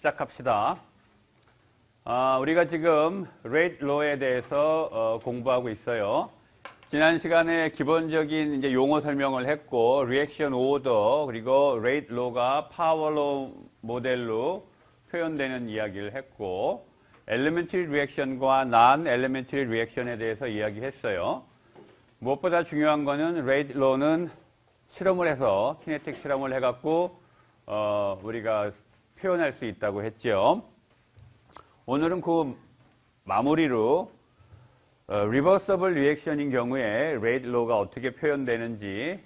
시작합시다. 우리가 지금 rate law에 대해서 공부하고 있어요. 지난 시간에 기본적인 이제 용어 설명을 했고, reaction order 그리고 rate law가 power law 모델로 표현되는 이야기를 했고, elementary reaction과 non-elementary reaction에 대해서 이야기했어요. 무엇보다 중요한 거는 rate law는 실험을 해서 키네틱 실험을 해갖고 우리가 표현할 수 있다고 했죠. 오늘은 그 마무리로 reversible reaction인 경우에 rate law가 어떻게 표현되는지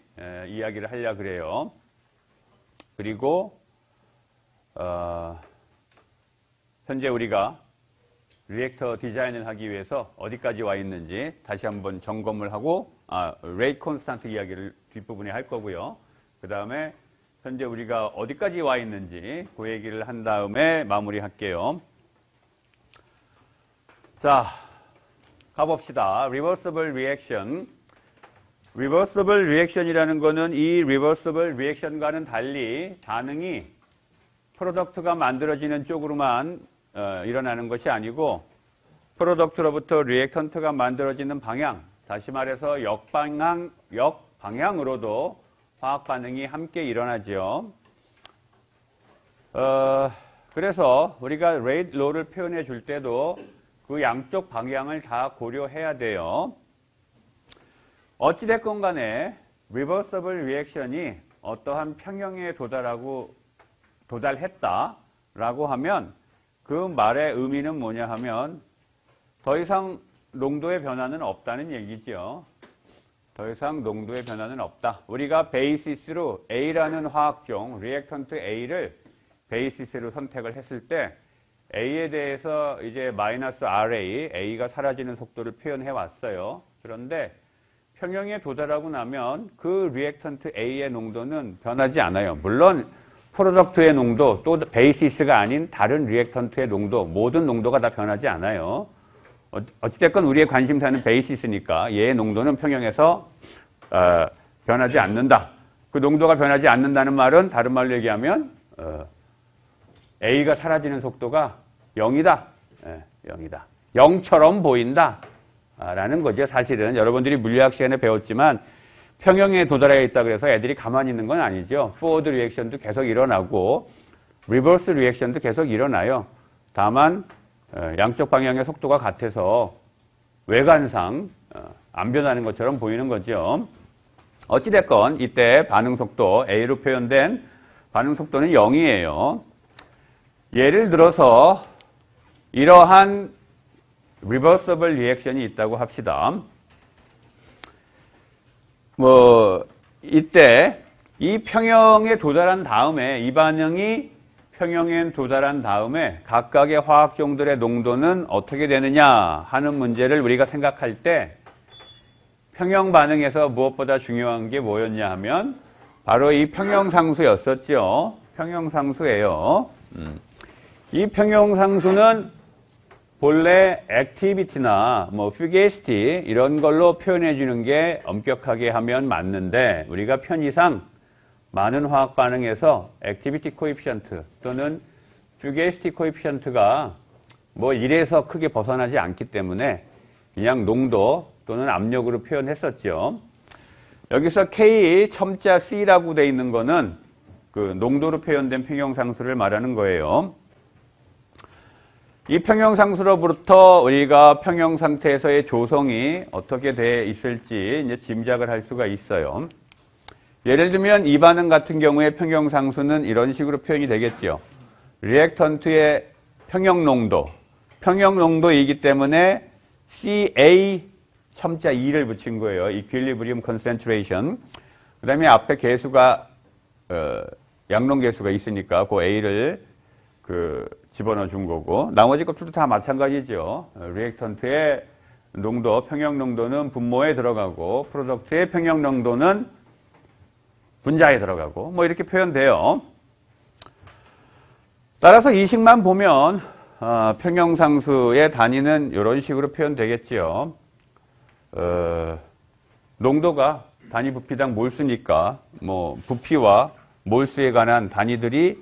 이야기를 하려고 그래요. 그리고 현재 우리가 리액터 디자인을 하기 위해서 어디까지 와 있는지 다시 한번 점검을 하고 rate constant 이야기를 뒷부분에 할 거고요. 그 다음에 현재 우리가 어디까지 와 있는지 그 얘기를 한 다음에 마무리할게요. 자, 가봅시다. reversible reaction. reversible reaction이라는 거는 이 reversible reaction과는 달리 반응이 프로덕트가 만들어지는 쪽으로만 일어나는 것이 아니고 프로덕트로부터 리액턴트가 만들어지는 방향, 다시 말해서 역방향으로도 화학 반응이 함께 일어나죠. 그래서 우리가 rate law를 표현해 줄 때도 그 양쪽 방향을 다 고려해야 돼요. 어찌됐건 간에 reversible reaction이 어떠한 평형에 도달했다라고 하면 그 말의 의미는 뭐냐 하면 더 이상 농도의 변화는 없다는 얘기죠. 더 이상 농도의 변화는 없다. 우리가 베이시스로 A라는 화학종, 리액턴트 A를 베이시스로 선택을 했을 때 A에 대해서 이제 마이너스 RA, A가 사라지는 속도를 표현해 왔어요. 그런데 평형에 도달하고 나면 그 리액턴트 A의 농도는 변하지 않아요. 물론 프로덕트의 농도, 또 베이시스가 아닌 다른 리액턴트의 농도, 모든 농도가 다 변하지 않아요. 어찌됐건 우리의 관심사는 베이시스니까 얘의 농도는 평형에서 변하지 않는다. 그 농도가 변하지 않는다는 말은 다른 말로 얘기하면 A가 사라지는 속도가 0이다. 0이다. 0처럼 보인다. 라는 거죠. 사실은 여러분들이 물리학 시간에 배웠지만 평형에 도달해 있다 그래서 애들이 가만히 있는 건 아니죠. 포워드 리액션도 계속 일어나고 리버스 리액션도 계속 일어나요. 다만 양쪽 방향의 속도가 같아서 외관상 안 변하는 것처럼 보이는 거죠. 어찌됐건 이때 반응 속도 A로 표현된 반응 속도는 0이에요. 예를 들어서 이러한 reversible reaction이 있다고 합시다. 이때 이 평형에 도달한 다음에 이 반응이 평형에 도달한 다음에 각각의 화학종들의 농도는 어떻게 되느냐 하는 문제를 우리가 생각할 때 평형 반응에서 무엇보다 중요한 게 뭐였냐 하면 바로 이 평형상수였었죠. 평형상수예요. 이 평형상수는 본래 액티비티나 퓨게시티 이런 걸로 표현해 주는 게 엄격하게 하면 맞는데 우리가 편의상 많은 화학 반응에서 액티비티 코에피션트 또는 퓨게시티 코에피션트가 1에서 크게 벗어나지 않기 때문에 그냥 농도 또는 압력으로 표현했었죠. 여기서 K 첨자 C라고 돼 있는 거는 그 농도로 표현된 평형상수를 말하는 거예요. 이 평형상수로부터 우리가 평형 상태에서의 조성이 어떻게 돼 있을지 이제 짐작을 할 수가 있어요. 예를 들면 이 반응 같은 경우에 평형상수는 이런 식으로 표현이 되겠죠. 리액턴트의 평형농도이기 때문에 CA 첨자 2를 붙인 거예요. Equilibrium Concentration. 그 다음에 앞에 개수가 양론계수가 있으니까 그 A를 집어넣어 준 거고 나머지 것들도 다 마찬가지죠. 리액턴트의 농도, 평형농도는 분모에 들어가고 프로덕트의 평형농도는 분자에 들어가고 이렇게 표현돼요. 따라서 이 식만 보면 평형상수의 단위는 이런 식으로 표현되겠지요. 농도가 단위 부피당 몰수니까 부피와 몰수에 관한 단위들이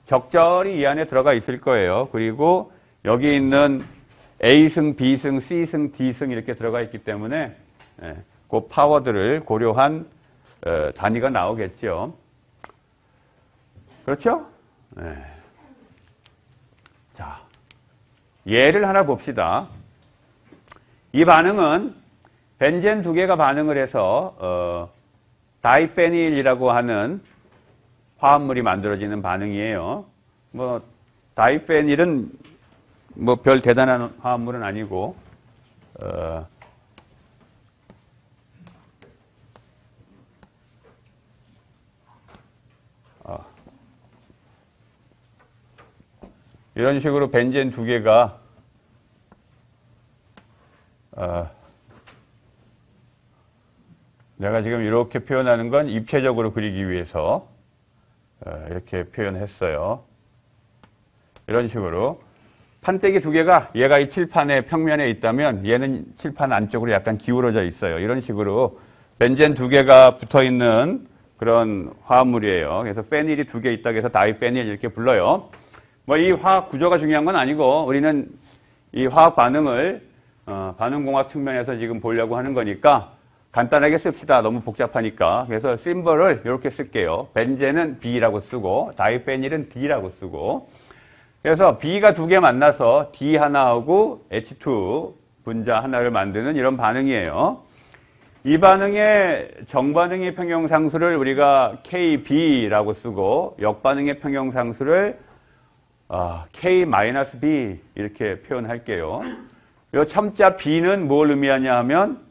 적절히 이 안에 들어가 있을 거예요. 그리고 여기 있는 A승, B승, C승, D승 이렇게 들어가 있기 때문에 그 파워들을 고려한 단위가 나오겠죠. 그렇죠? 자, 예를 하나 봅시다. 이 반응은 벤젠 두 개가 반응을 해서 다이페닐이라고 하는 화합물이 만들어지는 반응이에요. 뭐 다이페닐은 뭐 별 대단한 화합물은 아니고 이런 식으로 벤젠 두 개가 내가 지금 이렇게 표현하는 건 입체적으로 그리기 위해서 이렇게 표현했어요. 이런 식으로 판때기 두 개가 얘가 이 칠판의 평면에 있다면 얘는 칠판 안쪽으로 약간 기울어져 있어요. 이런 식으로 벤젠 두 개가 붙어 있는 그런 화합물이에요. 그래서 페닐이 두 개 있다고 해서 다이페닐 이렇게 불러요. 뭐 이 화학 구조가 중요한 건 아니고 우리는 이 화학 반응을 반응공학 측면에서 지금 보려고 하는 거니까 간단하게 씁시다. 너무 복잡하니까. 그래서 심벌을 이렇게 쓸게요. 벤젠은 B라고 쓰고 다이페닐은 D라고 쓰고 그래서 B가 두 개 만나서 D 하나하고 H2 분자 하나를 만드는 이런 반응이에요. 이 반응의 정반응의 평형상수를 우리가 KB라고 쓰고 역반응의 평형상수를 K-B 이렇게 표현할게요. 이 첨자 B는 뭘 의미하냐 하면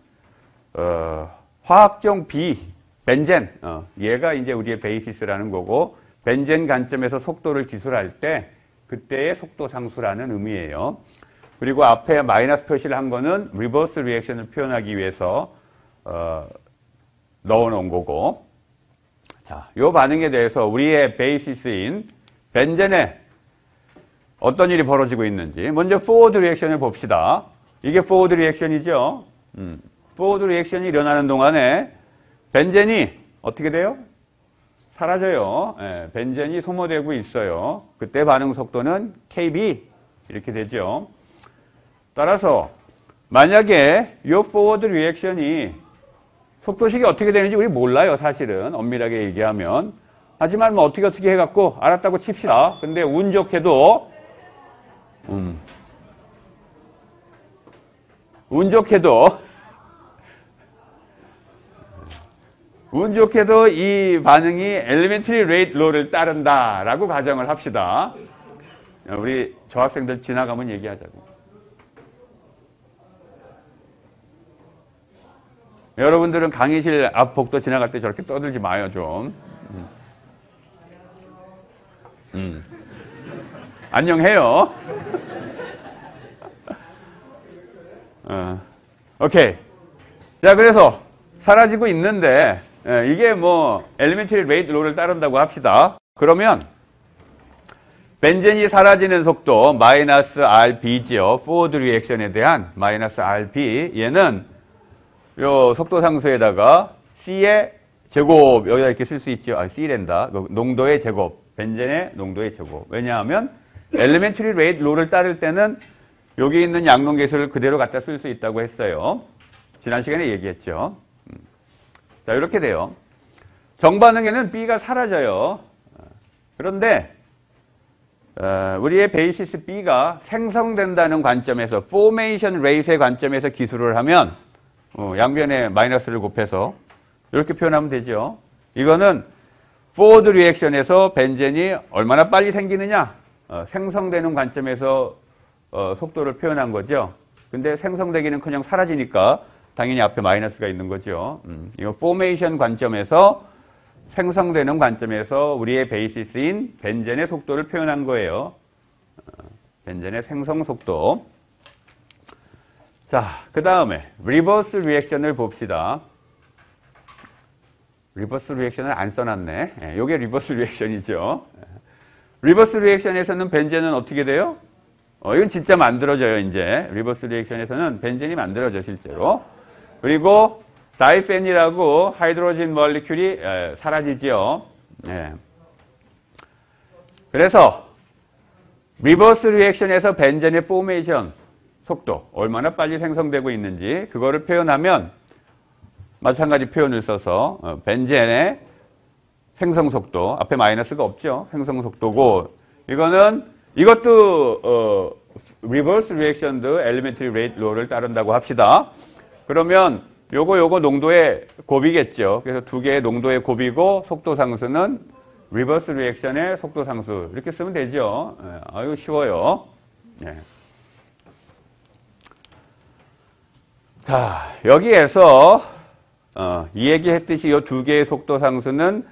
화학종 B, 벤젠, 얘가 이제 우리의 베이시스라는 거고 벤젠 관점에서 속도를 기술할 때 그때의 속도 상수라는 의미예요. 그리고 앞에 마이너스 표시를 한 거는 리버스 리액션을 표현하기 위해서 넣어놓은 거고 자, 이 반응에 대해서 우리의 베이시스인 벤젠에 어떤 일이 벌어지고 있는지 먼저 포워드 리액션을 봅시다. 이게 포워드 리액션이죠. 포워드 리액션이 일어나는 동안에 벤젠이 어떻게 돼요? 사라져요. 벤젠이 소모되고 있어요. 그때 반응 속도는 KB 이렇게 되죠. 따라서 만약에 이 포워드 리액션이 속도식이 어떻게 되는지 우리 몰라요. 사실은 엄밀하게 얘기하면. 하지만 뭐 어떻게 해갖고 알았다고 칩시다. 근데 운 좋게도 운 좋게도 이 반응이 엘리멘터리 레이트 로를 따른다라고 가정을 합시다. 우리 저학생들 지나가면 얘기하자고. 여러분들은 강의실 앞 복도 지나갈 때 저렇게 떠들지 마요, 좀. 안녕해요. 오케이. 자, 그래서 사라지고 있는데 이게 뭐 엘리멘터리 레이트 로를 따른다고 합시다. 그러면 벤젠이 사라지는 속도 마이너스 RB지요. 포워드 리액션에 대한 마이너스 RB. 얘는 요 속도 상수에다가 C의 제곱 여기다 이렇게 쓸 수 있죠. C랜다. 농도의 제곱. 벤젠의 농도의 제곱. 왜냐하면 엘리멘터리 레이트 로를 따를 때는 여기 있는 양론계수를 그대로 갖다 쓸 수 있다고 했어요. 지난 시간에 얘기했죠. 자, 이렇게 돼요. 정반응에는 B가 사라져요. 그런데 우리의 베이시스 B가 생성된다는 관점에서 포메이션 레이트의 관점에서 기술을 하면 양변에 마이너스를 곱해서 이렇게 표현하면 되죠. 이거는 포워드 리액션에서 벤젠이 얼마나 빨리 생기느냐 생성되는 관점에서 속도를 표현한 거죠. 근데 생성되기는커녕 사라지니까 당연히 앞에 마이너스가 있는 거죠. 이거 포메이션 관점에서 생성되는 관점에서 우리의 베이시스인 벤젠의 속도를 표현한 거예요. 벤젠의 생성 속도. 자, 그 다음에 리버스 리액션을 봅시다. 리버스 리액션을 안 써놨네. 이게 리버스 리액션이죠. 리버스 리액션에서는 벤젠은 어떻게 돼요? 이건 진짜 만들어져요, 이제. 리버스 리액션에서는 벤젠이 만들어져, 실제로. 그리고 다이페닐하고 하이드로진 몰리큘이 사라지죠. 그래서 리버스 리액션에서 벤젠의 포메이션 속도, 얼마나 빨리 생성되고 있는지 그거를 표현하면 마찬가지 표현을 써서 벤젠의 생성 속도, 앞에 마이너스가 없죠. 생성 속도고 이것도 리버스 리액션도 엘리멘터리 레이트 로를 따른다고 합시다. 그러면 요거 농도의 곱이겠죠. 그래서 두 개의 농도의 곱이고 속도 상수는 리버스 리액션의 속도 상수 이렇게 쓰면 되죠. 아유 쉬워요. 예. 자 여기에서 이 얘기했듯이 이 두 개의 속도 상수는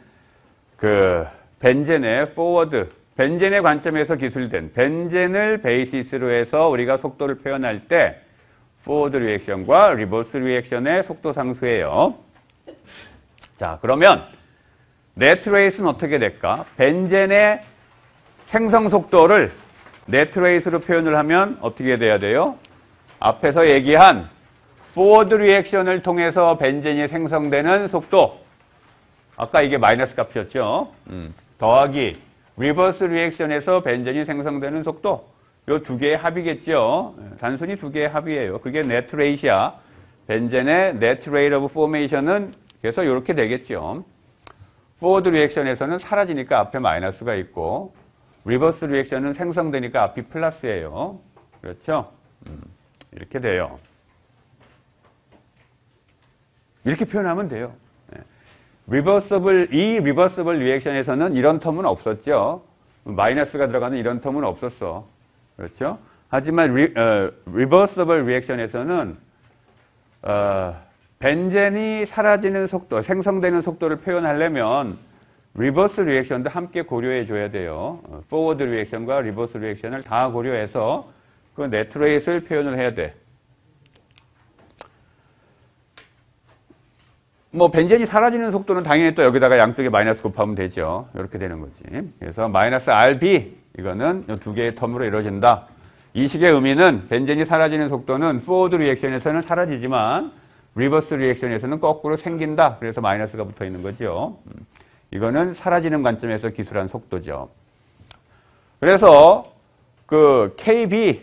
그 벤젠의 포워드, 벤젠의 관점에서 기술된 벤젠을 베이시스로 해서 우리가 속도를 표현할 때 포워드 리액션과 리버스 리액션의 속도 상수예요. 자, 그러면 네트 레이트는 어떻게 될까? 벤젠의 생성 속도를 네트 레이트로 표현을 하면 어떻게 돼야 돼요? 앞에서 얘기한 포워드 리액션을 통해서 벤젠이 생성되는 속도, 아까 이게 마이너스 값이었죠. 더하기 리버스 리액션에서 벤젠이 생성되는 속도, 이 두 개의 합이겠죠. 단순히 두 개의 합이에요. 그게 네트 레이트야. 벤젠의 네트 레이트 오브 포메이션은 그래서 이렇게 되겠죠. 포워드 리액션에서는 사라지니까 앞에 마이너스가 있고 리버스 리액션은 생성되니까 앞이 플러스예요. 그렇죠? 이렇게 돼요. 이렇게 표현하면 돼요. 리버서블 리액션에서는 이런 텀은 없었죠. 마이너스가 들어가는 이런 텀은 없었어. 그렇죠? 하지만 리버서블 리액션에서는 벤젠이 사라지는 속도, 생성되는 속도를 표현하려면 리버스 리액션도 함께 고려해 줘야 돼요. 포워드 리액션과 리버스 리액션을 다 고려해서 그 네트 레이트를 표현을 해야 돼. 뭐 벤젠이 사라지는 속도는 당연히 또 여기다가 양쪽에 마이너스 곱하면 되죠. 이렇게 되는 거지. 그래서 마이너스 RB 이거는 이 두 개의 텀으로 이루어진다. 이 식의 의미는 벤젠이 사라지는 속도는 포워드 리액션에서는 사라지지만 리버스 리액션에서는 거꾸로 생긴다. 그래서 마이너스가 붙어 있는 거죠. 이거는 사라지는 관점에서 기술한 속도죠. 그래서 그 KB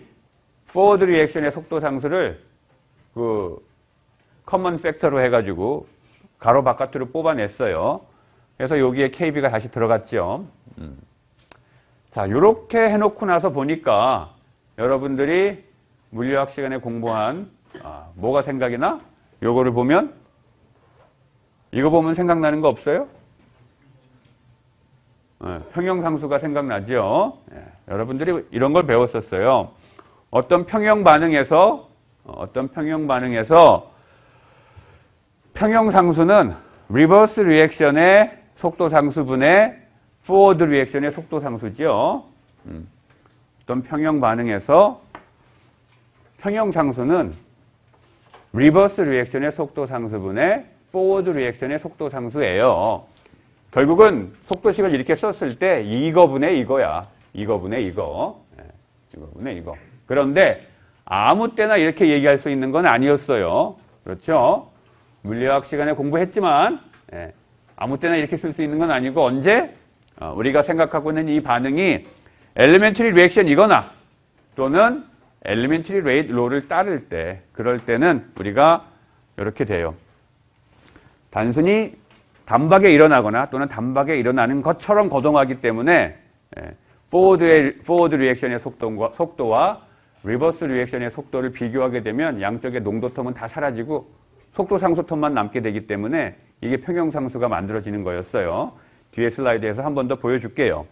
포워드 리액션의 속도 상수를 그 커먼 팩터로 해가지고 가로 바깥으로 뽑아냈어요. 그래서 여기에 KB가 다시 들어갔죠. 자, 이렇게 해놓고 나서 보니까 여러분들이 물리학 시간에 공부한 뭐가 생각이 나? 요거를 보면 이거 보면 생각나는 거 없어요? 평형상수가 생각나죠. 여러분들이 이런 걸 배웠었어요. 어떤 평형 반응에서 평형상수는 리버스 리액션의 속도 상수분의 포워드 리액션의 속도 상수죠. 어떤 평형 반응에서 평형상수는 리버스 리액션의 속도 상수분의 포워드 리액션의 속도 상수예요. 결국은 속도식을 이렇게 썼을 때 이거분의 이거야. 이거분의 이거. 이거분의 이거. 그런데 아무 때나 이렇게 얘기할 수 있는 건 아니었어요. 그렇죠? 물리학 시간에 공부했지만 아무 때나 이렇게 쓸 수 있는 건 아니고 언제? 우리가 생각하고 있는 이 반응이 엘리멘터리 리액션이거나 또는 엘리멘터리 레이트 로를 따를 때 그럴 때는 우리가 이렇게 돼요. 단순히 단박에 일어나거나 또는 단박에 일어나는 것처럼 거동하기 때문에 포워드 리액션의 속도와 리버스 리액션의 속도를 비교하게 되면 양쪽의 농도텀은 다 사라지고 속도 상수텀만 남게 되기 때문에 이게 평형상수가 만들어지는 거였어요. 뒤에 슬라이드에서 한 번 더 보여줄게요.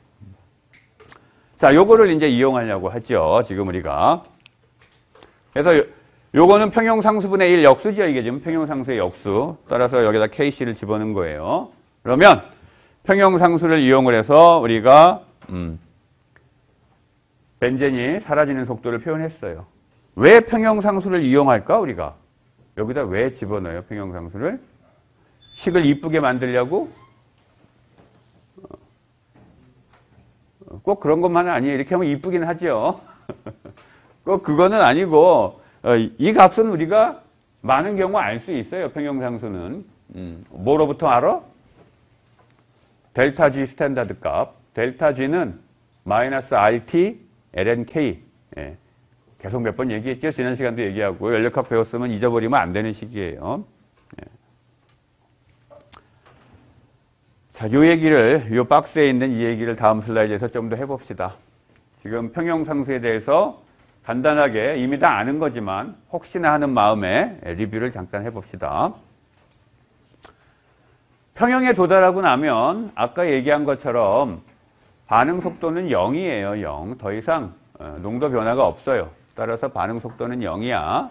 자, 요거를 이제 이용하려고 하죠. 지금 우리가. 그래서 요거는 평형상수분의 1 역수죠. 이게 지금 평형상수의 역수. 따라서 여기다 KC를 집어넣은 거예요. 그러면 평형상수를 이용을 해서 우리가 벤젠이 사라지는 속도를 표현했어요. 왜 평형상수를 이용할까 우리가? 여기다 왜 집어넣어요? 평형상수를? 식을 이쁘게 만들려고? 꼭 그런 것만은 아니에요. 이렇게 하면 이쁘긴 하죠. 꼭 그거는 아니고 이 값은 우리가 많은 경우 알 수 있어요. 평형상수는. 뭐로부터 알아? 델타 G 스탠다드 값. 델타 G는 마이너스 RT ln K. 예. 계속 몇 번 얘기했죠. 지난 시간도 얘기하고 연력학 배웠으면 잊어버리면 안 되는 식이에요. 예. 자, 요 박스에 있는 이 얘기를 다음 슬라이드에서 좀 더 해봅시다. 지금 평형상수에 대해서 간단하게 이미 다 아는 거지만 혹시나 하는 마음에 리뷰를 잠깐 해봅시다. 평형에 도달하고 나면 아까 얘기한 것처럼 반응 속도는 0이에요. 0. 더 이상 농도 변화가 없어요. 따라서 반응 속도는 0이야.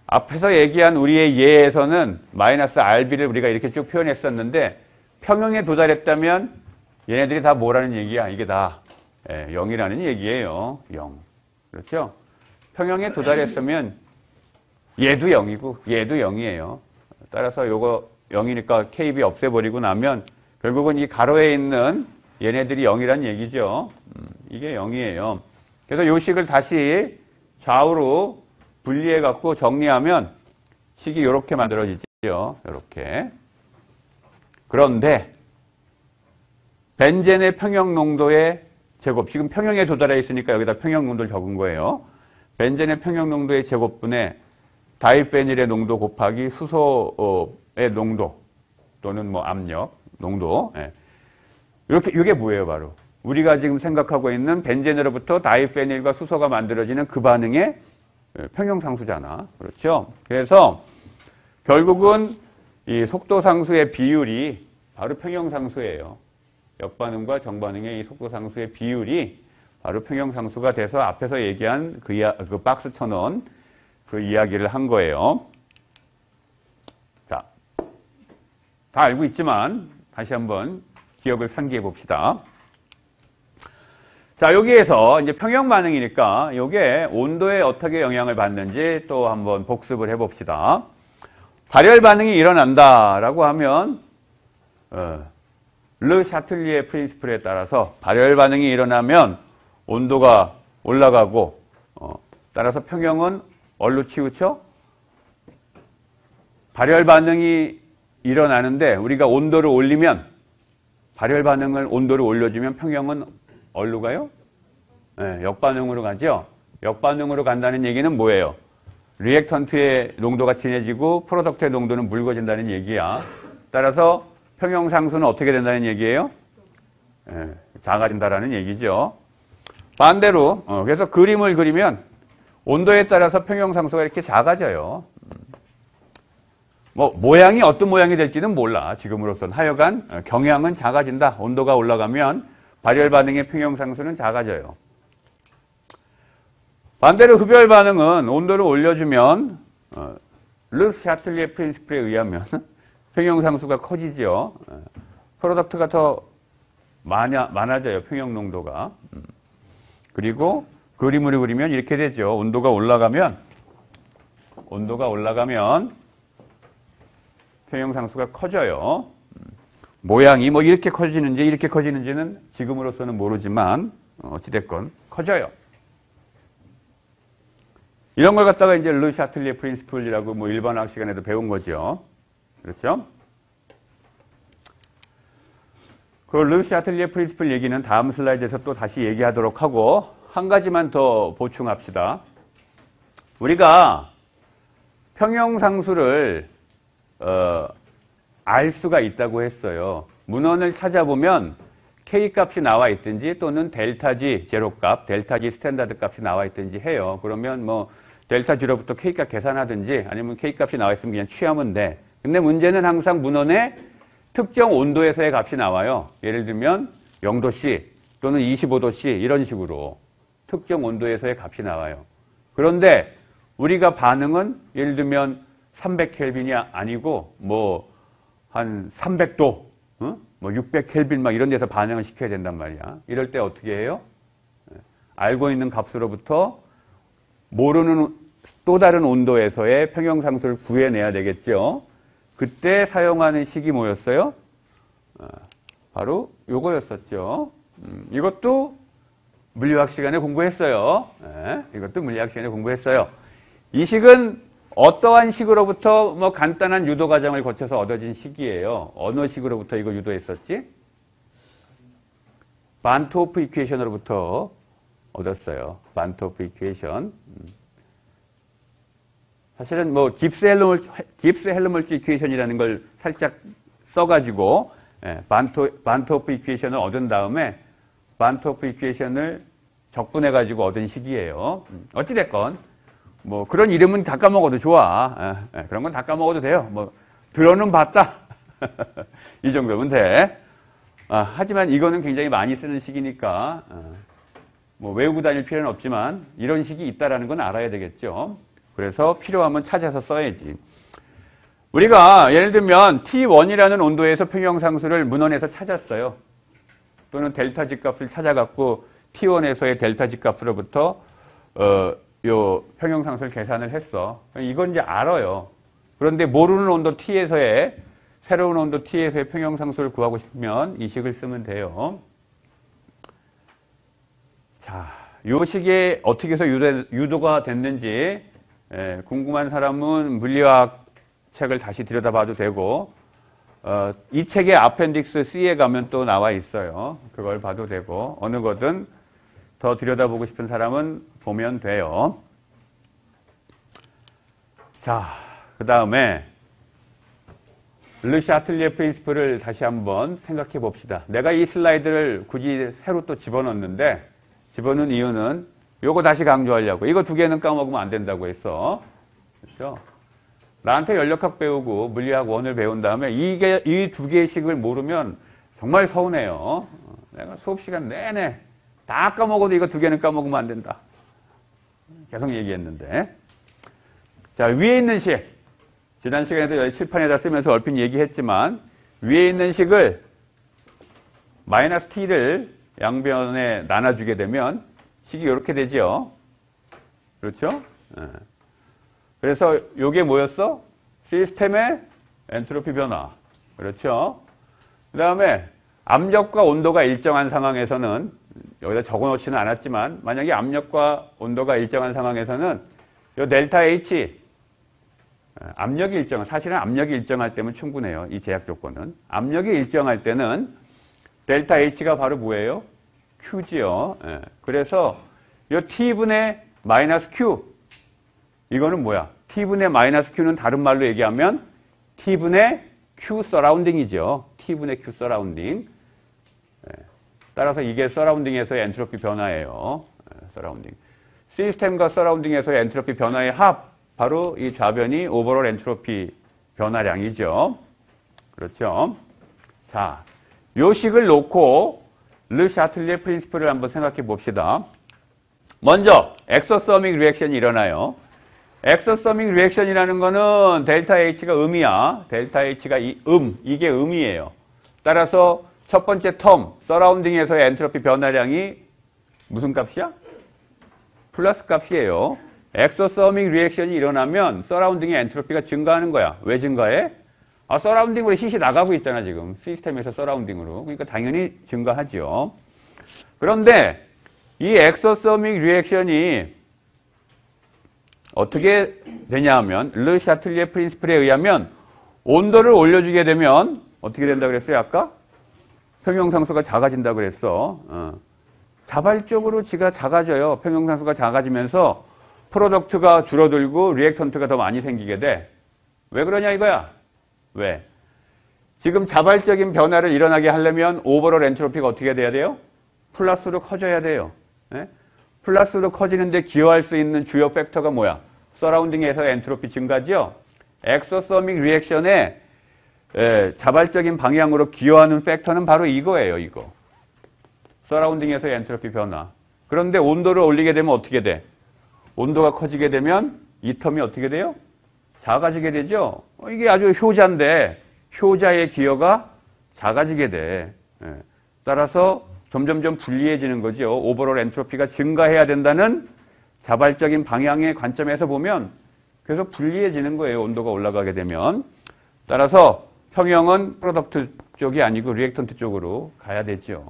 앞에서 얘기한 우리의 예에서는 마이너스 RB를 우리가 이렇게 쭉 표현했었는데 평형에 도달했다면 얘네들이 다 뭐라는 얘기야? 이게 다 0이라는 얘기예요. 0. 그렇죠? 평형에 도달했으면 얘도 0이고 얘도 0이에요. 따라서 요거 0이니까 KB 없애버리고 나면 결국은 이 가로에 있는 얘네들이 0이란 얘기죠. 이게 0이에요. 그래서 요 식을 다시 좌우로 분리해 갖고 정리하면 식이 이렇게 만들어지죠. 이렇게. 그런데 벤젠의 평형 농도의 제곱, 지금 평형에 도달해 있으니까 여기다 평형 농도를 적은 거예요. 벤젠의 평형 농도의 제곱분의 다이페닐의 농도 곱하기 수소의 농도 또는 뭐 압력, 농도. 이렇게, 이게 뭐예요, 바로? 우리가 지금 생각하고 있는 벤젠으로부터 다이페닐과 수소가 만들어지는 그 반응의 평형상수잖아. 그렇죠? 그래서 결국은 이 속도상수의 비율이 바로 평형상수예요. 역반응과 정반응의 이 속도상수의 비율이 바로 평형상수가 돼서 앞에서 얘기한 그 박스 쳐놓은 그 이야기를 한 거예요. 자, 다 알고 있지만 다시 한번 기억을 상기해 봅시다. 자, 여기에서 이제 평형 반응이니까 이게 온도에 어떻게 영향을 받는지 또 한번 복습을 해 봅시다. 발열 반응이 일어난다라고 하면 르 샤틀리에 프린시플에 따라서 발열 반응이 일어나면 온도가 올라가고 따라서 평형은 얼로 치우쳐? 발열 반응이 일어나는데 우리가 온도를 올리면 발열 반응을 온도를 올려주면 평형은 얼로 가요? 네, 역반응으로 가죠. 역반응으로 간다는 얘기는 뭐예요? 리액턴트의 농도가 진해지고 프로덕트의 농도는 묽어진다는 얘기야. 따라서 평형상수는 어떻게 된다는 얘기예요? 네, 작아진다라는 얘기죠. 반대로 그래서 그림을 그리면 온도에 따라서 평형상수가 이렇게 작아져요. 뭐 모양이 어떤 모양이 될지는 몰라. 지금으로서는 하여간 경향은 작아진다. 온도가 올라가면 발열 반응의 평형상수는 작아져요. 반대로 흡열 반응은 온도를 올려주면 르 샤틀리에 프린시플에 의하면 평형상수가 커지죠. 프로덕트가 더 많아져요. 평형 농도가. 그리고 그림으로 그리면 이렇게 되죠. 온도가 올라가면 평형상수가 커져요. 모양이 뭐 이렇게 커지는지는 지금으로서는 모르지만 어찌됐건 커져요. 이런 걸 갖다가 이제 르 샤틀리에 프린시플이라고 뭐 일반학 시간에도 배운 거죠. 그렇죠? 그 르 샤틀리에 프린시플 얘기는 다음 슬라이드에서 또 다시 얘기하도록 하고 한 가지만 더 보충합시다. 우리가 평형상수를 알 수가 있다고 했어요. 문헌을 찾아보면 K 값이 나와 있든지 또는 델타 G 제로 값, 델타 G 스탠다드 값이 나와 있든지 해요. 그러면 뭐 델타 G로부터 K 값 계산하든지 아니면 K 값이 나와 있으면 그냥 취하면 돼. 근데 문제는 항상 문헌에 특정 온도에서의 값이 나와요. 예를 들면 0도C 또는 25도C 이런 식으로 특정 온도에서의 값이 나와요. 그런데 우리가 반응은 예를 들면 300켈빈이 아니고 뭐 한 300도, 뭐 600켈빈 막 이런 데서 반응을 시켜야 된단 말이야. 이럴 때 어떻게 해요? 알고 있는 값으로부터 모르는 또 다른 온도에서의 평형상수를 구해내야 되겠죠. 그때 사용하는 식이 뭐였어요? 바로 요거였었죠. 이것도 물리학 시간에 공부했어요. 이것도 물리학 시간에 공부했어요. 이 식은 어떠한 식으로부터 뭐 간단한 유도 과정을 거쳐서 얻어진 식이에요. 어느 식으로부터 이거 유도했었지? 반트호프 이퀘이션으로부터 얻었어요. 반트호프 이퀘이션. 사실은 뭐 깁스 헬름홀츠 이퀘이션이라는 걸 살짝 써가지고 반트호프 이퀘이션을 얻은 다음에 반트호프 이퀘이션을 적분해가지고 얻은 식이에요. 어찌됐건 뭐 그런 이름은 다 까먹어도 좋아. 그런 건 다 까먹어도 돼요. 뭐 들어는 봤다. 이 정도면 돼. 하지만 이거는 굉장히 많이 쓰는 식이니까 뭐 외우고 다닐 필요는 없지만 이런 식이 있다라는 건 알아야 되겠죠. 그래서 필요하면 찾아서 써야지. 우리가 예를 들면 T1이라는 온도에서 평형상수를 문헌에서 찾았어요. 또는 델타 집값을 찾아갖고 T1에서의 델타 집값으로부터 요 평형상수를 계산을 했어. 이건 이제 알아요. 그런데 모르는 온도 T에서의 새로운 온도 T에서의 평형상수를 구하고 싶으면 이 식을 쓰면 돼요. 자, 요 식이 어떻게 해서 유도가 됐는지 궁금한 사람은 물리학 책을 다시 들여다봐도 되고 이 책의 아펜딕스 C에 가면 또 나와 있어요. 그걸 봐도 되고 어느 거든 더 들여다보고 싶은 사람은 보면 돼요. 자, 그 다음에 르 샤틀리에 프린시플을 다시 한번 생각해 봅시다. 내가 이 슬라이드를 굳이 새로 또 집어넣었는데 집어넣은 이유는 요거 다시 강조하려고. 이거 두 개는 까먹으면 안 된다고 했어. 그렇죠? 나한테 연력학 배우고 물리학 1을 배운 다음에 이 두 개의 식을 모르면 정말 서운해요. 내가 수업 시간 내내 다 까먹어도 이거 두 개는 까먹으면 안 된다. 계속 얘기했는데. 자, 위에 있는 식. 지난 시간에도 여기 칠판에다 쓰면서 얼핏 얘기했지만 위에 있는 식을 마이너스 t를 양변에 나눠주게 되면 식이 이렇게 되죠. 그렇죠? 그래서 이게 뭐였어? 시스템의 엔트로피 변화. 그렇죠? 그 다음에 압력과 온도가 일정한 상황에서는 여기다 적어놓지는 않았지만 만약에 압력과 온도가 일정한 상황에서는 이 델타 H 압력이 사실은 압력이 일정할 때면 충분해요. 이 제약 조건은. 압력이 일정할 때는 델타 H가 바로 뭐예요? Q지요. 그래서 이 T분의 마이너스 Q 이거는 뭐야? T분의 마이너스 Q는 다른 말로 얘기하면 T분의 Q 서라운딩이죠. T분의 Q 서라운딩. 따라서 이게 서라운딩에서의 엔트로피 변화예요. 서라운딩. 시스템과 서라운딩에서의 엔트로피 변화의 합. 바로 이 좌변이 오버롤 엔트로피 변화량이죠. 그렇죠? 자, 요 식을 놓고 르 샤틀리에 프린시플을 한번 생각해 봅시다. 먼저 엑소서믹 리액션이 일어나요. 엑소서믹 리액션이라는 거는 델타 H가 음이야. 델타 H가 이게 음이에요. 따라서 첫 번째 텀, 서라운딩에서의 엔트로피 변화량이 무슨 값이야? 플러스 값이에요. 엑소서믹 리액션이 일어나면 서라운딩의 엔트로피가 증가하는 거야. 왜 증가해? 서라운딩으로 힛이 나가고 있잖아, 지금. 시스템에서 서라운딩으로. 그러니까 당연히 증가하죠. 그런데 이 엑소서믹 리액션이 어떻게 되냐 하면 르 샤틀리에 프린시플에 의하면 온도를 올려주게 되면 어떻게 된다고 그랬어요, 아까? 평형상수가 작아진다고 그랬어. 자발적으로 지가 작아져요. 평형상수가 작아지면서 프로덕트가 줄어들고 리액턴트가 더 많이 생기게 돼. 왜 그러냐 이거야? 왜? 지금 자발적인 변화를 일어나게 하려면 오버롤 엔트로피가 어떻게 돼야 돼요? 플러스로 커져야 돼요. 네? 플러스로 커지는데 기여할 수 있는 주요 팩터가 뭐야? 서라운딩에서의 엔트로피 증가죠? 엑소서믹 리액션의 자발적인 방향으로 기여하는 팩터는 바로 이거예요, 이거. 서라운딩에서의 엔트로피 변화. 그런데 온도를 올리게 되면 어떻게 돼? 온도가 커지게 되면 이 텀이 어떻게 돼요? 작아지게 되죠? 이게 아주 효자인데 효자의 기여가 작아지게 돼. 따라서 점점점 불리해지는 거죠. 오버롤 엔트로피가 증가해야 된다는 자발적인 방향의 관점에서 보면 계속 불리해지는 거예요. 온도가 올라가게 되면. 따라서 평형은 프로덕트 쪽이 아니고 리액턴트 쪽으로 가야 되죠.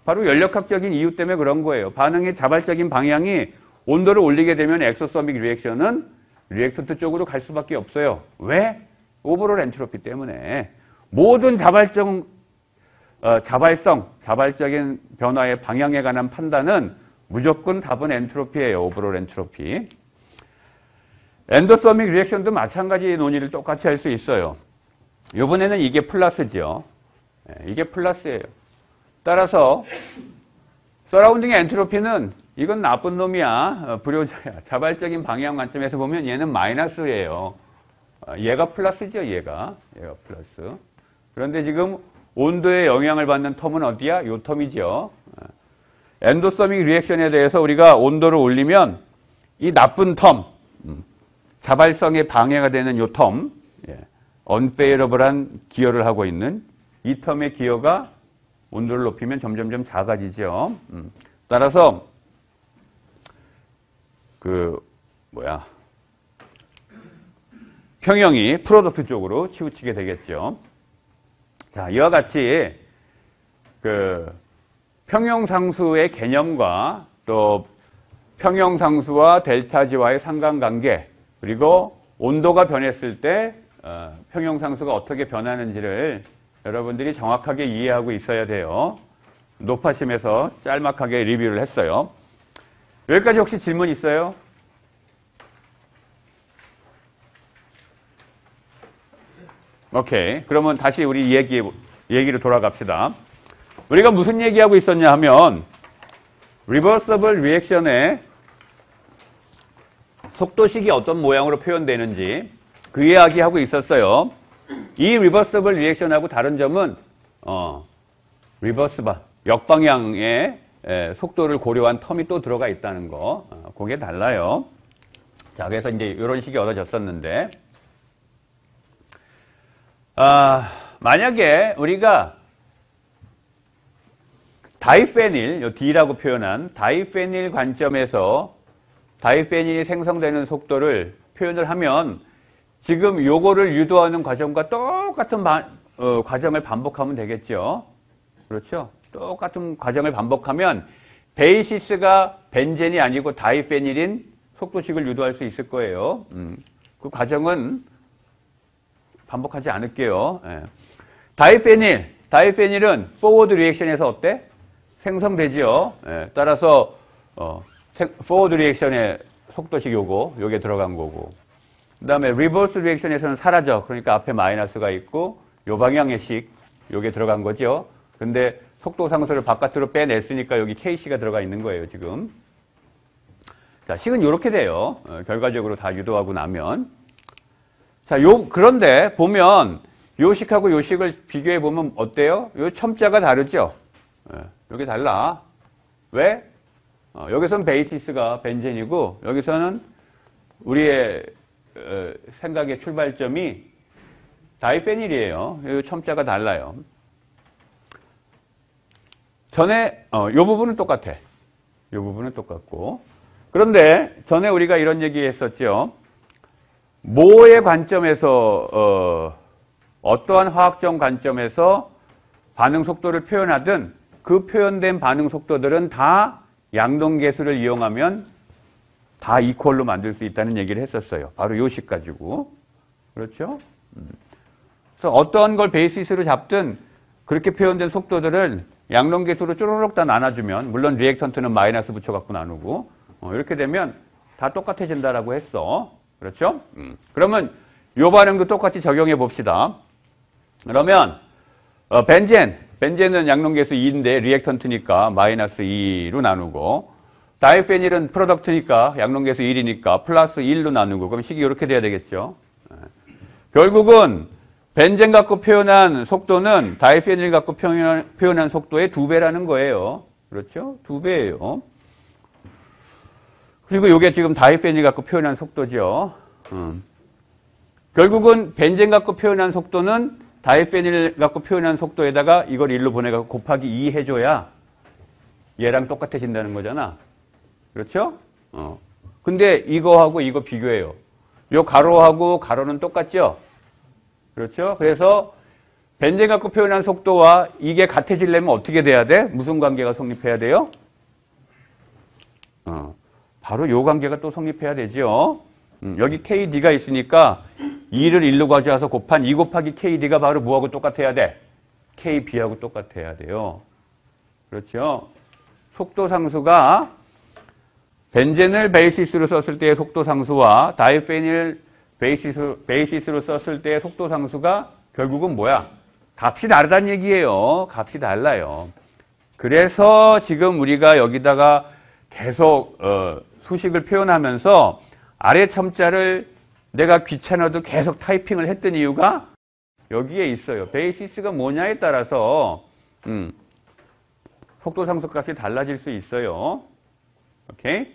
바로 연력학적인 이유 때문에 그런 거예요. 반응의 자발적인 방향이 온도를 올리게 되면 엑소서믹 리액션은 리액턴트 쪽으로 갈 수밖에 없어요. 왜? 오버롤 엔트로피 때문에. 모든 자발적 자발적인 변화의 방향에 관한 판단은 무조건 답은 엔트로피예요. 오버롤 엔트로피. 엔도서믹 리액션도 마찬가지 논의를 똑같이 할 수 있어요. 이번에는 이게 플러스죠. 이게 플러스예요. 따라서 서라운딩의 엔트로피는 이건 나쁜 놈이야, 불효자야. 자발적인 방향 관점에서 보면 얘는 마이너스예요. 얘가 플러스죠, 얘가 플러스. 그런데 지금 온도에 영향을 받는 텀은 어디야? 요 텀이죠. 엔도서믹 리액션에 대해서 우리가 온도를 올리면 이 나쁜 텀, 자발성에 방해가 되는 요 텀, unfavorable한 기여를 하고 있는 이 텀의 기여가 온도를 높이면 점점점 작아지죠. 따라서 평형이 프로덕트 쪽으로 치우치게 되겠죠. 자, 이와 같이 평형상수의 개념과 또 평형상수와 델타지와의 상관관계, 그리고 온도가 변했을 때 평형상수가 어떻게 변하는지를 여러분들이 정확하게 이해하고 있어야 돼요. 노파심에서 짤막하게 리뷰를 했어요. 여기까지 혹시 질문 있어요? 오케이. 그러면 다시 우리 얘기로 돌아갑시다. 우리가 무슨 얘기하고 있었냐 하면 리버서블 리액션의 속도식이 어떤 모양으로 표현되는지 그 이야기하고 있었어요. 이 리버서블 리액션하고 다른 점은 리버스바, 역방향의 속도를 고려한 텀이 또 들어가 있다는 거. 그게 달라요. 자, 그래서 이제 이런 식이 얻어졌었는데 만약에 우리가 다이페닐, D라고 표현한 다이페닐 관점에서 다이페닐이 생성되는 속도를 표현을 하면 지금 요거를 유도하는 과정과 똑같은 과정을 반복하면 되겠죠. 그렇죠? 똑같은 과정을 반복하면 베이시스가 벤젠이 아니고 다이페닐인 속도식을 유도할 수 있을 거예요. 그 과정은 반복하지 않을게요. 다이페닐은 포워드 리액션에서 어때? 생성되지요. 따라서 포워드 리액션의 속도식 요게 들어간 거고, 그 다음에 리버스 리액션에서는 사라져. 그러니까 앞에 마이너스가 있고 요 방향의 식 요게 들어간 거죠. 근데 속도 상수를 바깥으로 빼냈으니까 여기 KC가 들어가 있는 거예요, 지금. 자, 식은 요렇게 돼요. 결과적으로 다 유도하고 나면. 자, 그런데 보면 요 식하고 요 식을 비교해 보면 어때요? 요 첨자가 다르죠? 요게 달라. 왜? 여기서는 베이시스가 벤젠이고 여기서는 우리의 생각의 출발점이 다이페닐이에요. 요 첨자가 달라요. 전에 요 부분은 똑같아. 요 부분은 똑같고. 그런데 전에 우리가 이런 얘기 했었죠. 모의 관점에서 어떠한 화학적 관점에서 반응 속도를 표현하든 그 표현된 반응 속도들은 다 양동계수를 이용하면 다 이퀄로 만들 수 있다는 얘기를 했었어요. 바로 요 식 가지고. 그렇죠? 그래서 어떠한 걸 베이시스로 잡든 그렇게 표현된 속도들을 양동계수로 쪼르륵 다 나눠주면, 물론 리액턴트는 마이너스 붙여갖고 나누고, 이렇게 되면 다 똑같아진다라고 했어. 그렇죠? 그러면 요 반응도 똑같이 적용해 봅시다. 그러면 벤젠은 양동계수 2인데 리액턴트니까 마이너스 2로 나누고, 다이페닐은 프로덕트니까 양동계수 1이니까 플러스 1로 나누고, 그럼 식이 이렇게 돼야 되겠죠. 결국은 벤젠 갖고 표현한 속도는 다이페닐 갖고 표현한 속도의 2배라는 거예요. 그렇죠? 2배예요. 그리고 이게 지금 다이페닐 갖고 표현한 속도죠. 결국은 벤젠 갖고 표현한 속도는 다이페닐 갖고 표현한 속도에다가 이걸 1로 보내갖고 곱하기 2 해줘야 얘랑 똑같아진다는 거잖아. 그렇죠? 근데 이거하고 이거 비교해요. 요 가로하고 가로는 똑같죠? 그렇죠? 그래서 벤젠 갖고 표현한 속도와 이게 같아지려면 어떻게 돼야 돼? 무슨 관계가 성립해야 돼요? 바로 요 관계가 또 성립해야 되죠. 여기 KD가 있으니까 2를 1로 가져와서 곱한 2 곱하기 KD가 바로 뭐하고 똑같아야 돼? KB하고 똑같아야 돼요. 그렇죠? 속도 상수가 벤젠을 베이시스로 썼을 때의 속도 상수와 다이페닐 베이시스로 썼을 때의 속도 상수가 결국은 뭐야? 값이 다르다는 얘기예요. 값이 달라요. 그래서 지금 우리가 여기다가 계속 수식을 표현하면서 아래 첨자를 내가 귀찮아도 계속 타이핑을 했던 이유가 여기에 있어요. 베이시스가 뭐냐에 따라서 속도 상수 값이 달라질 수 있어요. 오케이?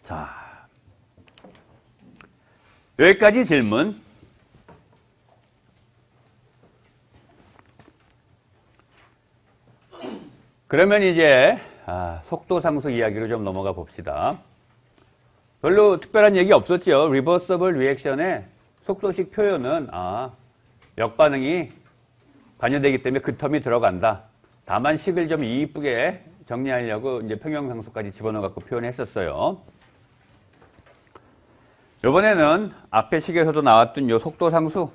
자, 여기까지 질문. 그러면 이제 속도 상수 이야기로 좀 넘어가 봅시다. 별로 특별한 얘기 없었죠. 리버서블 리액션의 속도식 표현은 역반응이 관여되기 때문에 그 텀이 들어간다. 다만 식을 좀 이쁘게 정리하려고 이제 평형상수까지 집어넣어 갖고 표현했었어요. 이번에는 앞에 식에서도 나왔던 요 속도상수,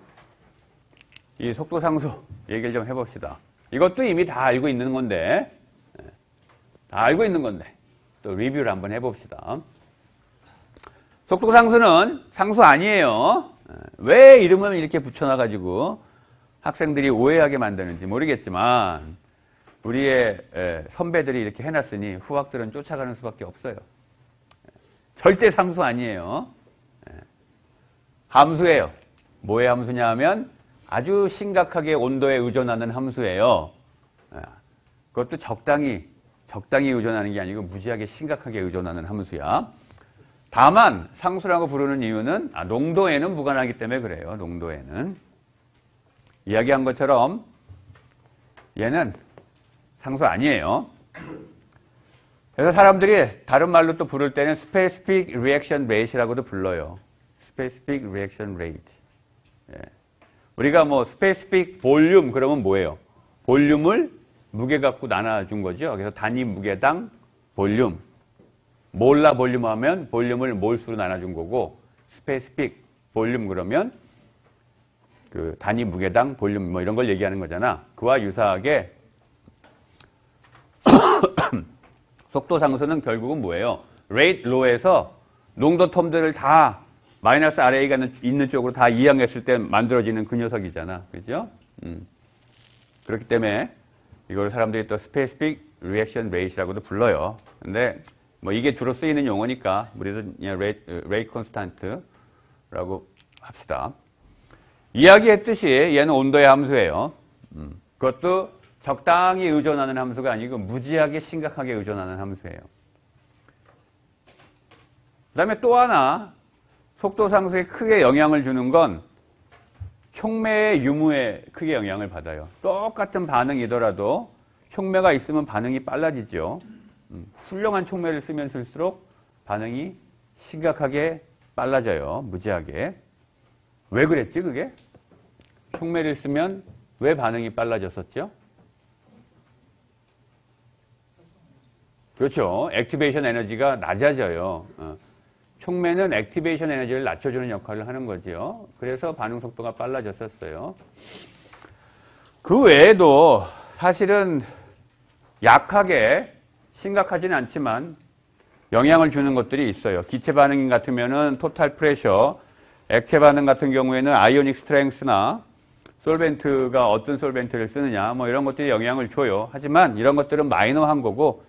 이 속도상수 얘기를 좀 해봅시다. 이것도 이미 다 알고 있는 건데, 또 리뷰를 한번 해봅시다. 속도상수는 상수 아니에요. 왜 이름을 이렇게 붙여놔가지고 학생들이 오해하게 만드는지 모르겠지만, 우리의 선배들이 이렇게 해놨으니 후학들은 쫓아가는 수밖에 없어요. 절대 상수 아니에요. 함수예요. 뭐의 함수냐 하면 아주 심각하게 온도에 의존하는 함수예요. 그것도 적당히 의존하는 게 아니고 무지하게 심각하게 의존하는 함수야. 다만 상수라고 부르는 이유는 농도에는 무관하기 때문에 그래요. 농도에는. 이야기한 것처럼 얘는 상수 아니에요. 그래서 사람들이 다른 말로 또 부를 때는 Specific Reaction Rate라고도 불러요. Specific Reaction Rate. 우리가 뭐 Specific Volume 그러면 뭐예요? 볼륨을 무게 갖고 나눠준 거죠. 그래서 단위 무게당 볼륨. 몰라 볼륨 하면 볼륨을 몰수로 나눠준 거고 Specific Volume 그러면 그 단위 무게당 볼륨 뭐 이런 걸 얘기하는 거잖아. 그와 유사하게 속도 상수는 결국은 뭐예요? rate law에서 농도 텀들을 다 마이너스 RA가 있는 쪽으로 다 이항했을 때 만들어지는 그 녀석이잖아. 그죠? 그렇기 때문에 이걸 사람들이 또 specific reaction rate라고도 불러요. 근데 뭐 이게 주로 쓰이는 용어니까 우리도 그냥 rate constant라고 합시다. 이야기했듯이 얘는 온도의 함수예요. 그것도 적당히 의존하는 함수가 아니고 무지하게 심각하게 의존하는 함수예요. 그 다음에 또 하나 속도 상수에 크게 영향을 주는 건 촉매의 유무에 크게 영향을 받아요. 똑같은 반응이더라도 촉매가 있으면 반응이 빨라지죠. 훌륭한 촉매를 쓰면 쓸수록 반응이 심각하게 빨라져요. 무지하게. 왜 그랬지 그게? 촉매를 쓰면 왜 반응이 빨라졌었죠? 그렇죠. 액티베이션 에너지가 낮아져요. 촉매는 액티베이션 에너지를 낮춰주는 역할을 하는 거죠. 그래서 반응 속도가 빨라졌었어요. 그 외에도 사실은 약하게 심각하지는 않지만 영향을 주는 것들이 있어요. 기체 반응 같으면은 토탈 프레셔, 액체 반응 같은 경우에는 아이오닉 스트렝스나 솔벤트가 어떤 솔벤트를 쓰느냐 뭐 이런 것들이 영향을 줘요. 하지만 이런 것들은 마이너한 거고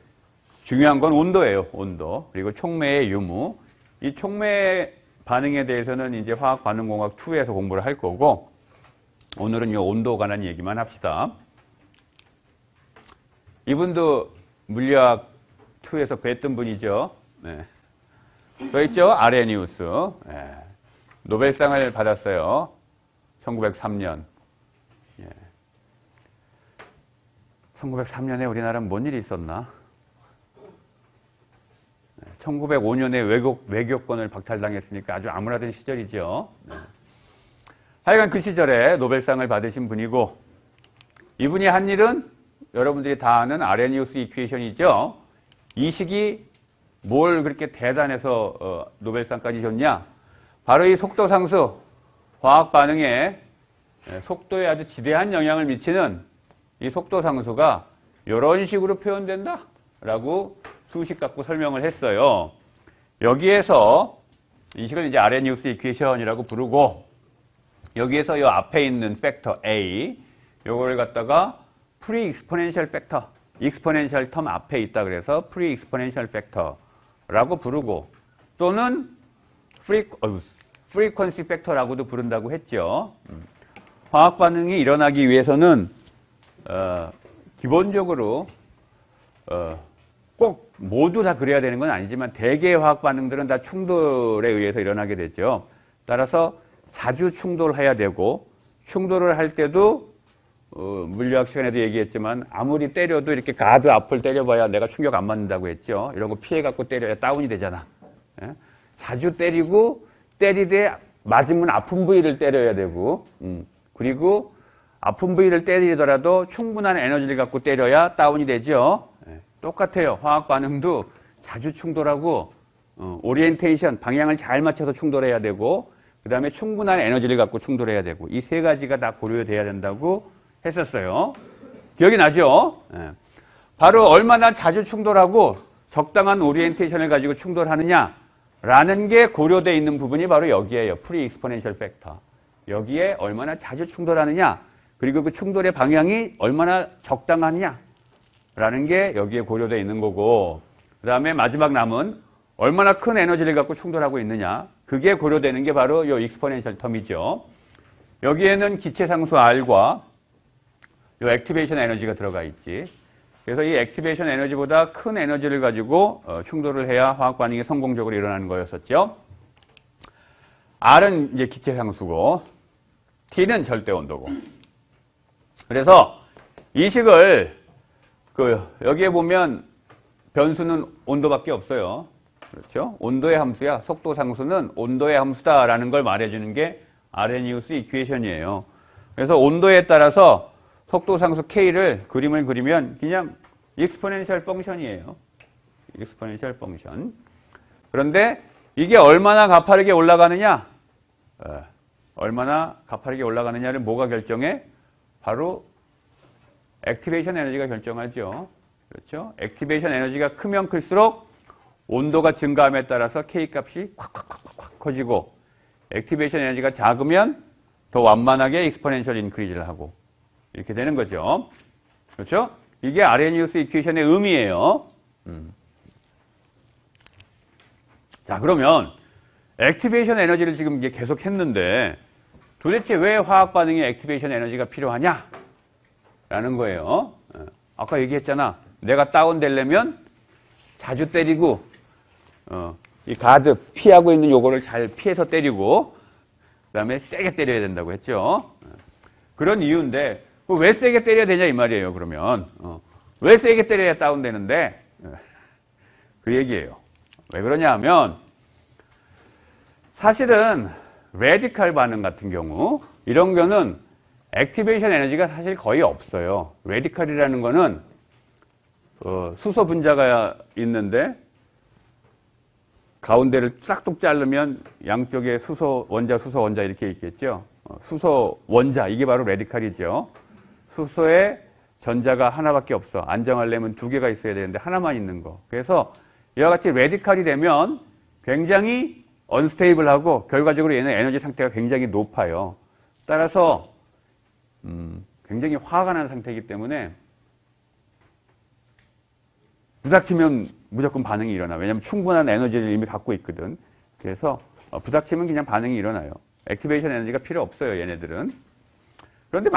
중요한 건 온도예요. 온도. 그리고 촉매의 유무. 이 촉매 반응에 대해서는 이제 화학 반응공학 2에서 공부를 할 거고 오늘은 이 온도 관한 얘기만 합시다. 이분도 물리학 2에서 뵀던 분이죠. 네. 써있죠? 아레니우스. 네. 노벨상을 받았어요. 1903년. 예. 1903년에 우리나라는 뭔 일이 있었나? 1905년에 외교권을 박탈당했으니까 아주 암울하던 시절이죠. 네. 하여간 그 시절에 노벨상을 받으신 분이고 이분이 한 일은 여러분들이 다 아는 아레니우스 이퀘이션이죠. 이 식이 뭘 그렇게 대단해서 노벨상까지 줬냐? 바로 이 속도상수, 화학 반응에 속도에 아주 지대한 영향을 미치는 이 속도상수가 이런 식으로 표현된다 라고 수식 갖고 설명을 했어요. 여기에서 이 식을 이제 아레니우스 이퀘이션이라고 부르고, 여기에서 이 앞에 있는 팩터 A, 요거를 갖다가 프리 익스포넨셜 팩터, 익스포넨셜 텀 앞에 있다 그래서 프리 익스포넨셜 팩터라고 부르고, 또는 프리퀀시 팩터라고도 부른다고 했죠. 화학 반응이 일어나기 위해서는 기본적으로 꼭 모두 다 그래야 되는 건 아니지만 대개의 화학 반응들은 다 충돌에 의해서 일어나게 되죠. 따라서 자주 충돌해야 되고, 충돌을 할 때도 물리학 시간에도 얘기했지만 아무리 때려도 이렇게 가드 앞을 때려봐야 내가 충격 안 맞는다고 했죠. 이런 거 피해갖고 때려야 다운이 되잖아. 예? 자주 때리고, 때리되 맞으면 아픈 부위를 때려야 되고, 그리고 아픈 부위를 때리더라도 충분한 에너지를 갖고 때려야 다운이 되죠. 예. 똑같아요. 화학 반응도 자주 충돌하고, 오리엔테이션, 방향을 잘 맞춰서 충돌해야 되고, 그 다음에 충분한 에너지를 갖고 충돌해야 되고, 이 세 가지가 다 고려돼야 된다고 했었어요. 기억이 나죠? 예. 바로 얼마나 자주 충돌하고 적당한 오리엔테이션을 가지고 충돌하느냐라는 게 고려되어 있는 부분이 바로 여기에요. 프리 익스포넨셜 팩터. 여기에 얼마나 자주 충돌하느냐, 그리고 그 충돌의 방향이 얼마나 적당하느냐라는 게 여기에 고려되어 있는 거고, 그 다음에 마지막 남은 얼마나 큰 에너지를 갖고 충돌하고 있느냐, 그게 고려되는 게 바로 이 익스포넨셜 텀이죠. 여기에는 기체상수 R과 이 액티베이션 에너지가 들어가 있지. 그래서 이 액티베이션 에너지보다 큰 에너지를 가지고 충돌을 해야 화학 반응이 성공적으로 일어나는 거였었죠. R은 이제 기체상수고, T는 절대 온도고. 그래서 이 식을 여기에 보면 변수는 온도밖에 없어요. 그렇죠? 온도의 함수야. 속도상수는 온도의 함수다라는 걸 말해주는 게 아레니우스 이퀘이션이에요. 그래서 온도에 따라서 속도상수 K를 그림을 그리면 그냥 익스포넨셜 펑션이에요. 익스포넨셜 펑션. 그런데 이게 얼마나 가파르게 올라가느냐? 얼마나 가파르게 올라가느냐를 뭐가 결정해? 바로 액티베이션 에너지가 결정하죠. 그렇죠? 액티베이션 에너지가 크면 클수록 온도가 증가함에 따라서 K값이 콱콱콱콱 커지고, 액티베이션 에너지가 작으면 더 완만하게 익스포넨셜 인크리즈를 하고, 이렇게 되는 거죠. 그렇죠? 이게 아레니우스 이퀘이션의 의미예요. 자, 그러면 액티베이션 에너지를 지금 이게 계속 했는데 도대체 왜 화학 반응에 액티베이션 에너지가 필요하냐? 라는 거예요. 아까 얘기했잖아. 내가 다운되려면 자주 때리고, 이 가드 피하고 있는 요거를 잘 피해서 때리고, 그 다음에 세게 때려야 된다고 했죠. 그런 이유인데, 왜 세게 때려야 되냐 이 말이에요. 그러면 왜 세게 때려야 다운되는데? 그 얘기예요. 왜 그러냐 하면, 사실은 레디칼 반응 같은 경우, 이런 거는 액티베이션 에너지가 사실 거의 없어요. 레디칼이라는 거는 수소 분자가 있는데 가운데를 싹둑 자르면 양쪽에 수소 원자 이렇게 있겠죠. 수소 원자, 이게 바로 레디칼이죠. 수소에 전자가 하나밖에 없어. 안정하려면 두 개가 있어야 되는데 하나만 있는 거. 그래서 이와 같이 레디칼이 되면 굉장히 언스테이블하고 결과적으로 얘는 에너지 상태가 굉장히 높아요. 따라서 굉장히 화가 나는 상태이기 때문에 부닥치면 무조건 반응이 일어나. 왜냐하면 충분한 에너지를 이미 갖고 있거든. 그래서 부닥치면 그냥 반응이 일어나요. 액티베이션 에너지가 필요 없어요, 얘네들은. 그런데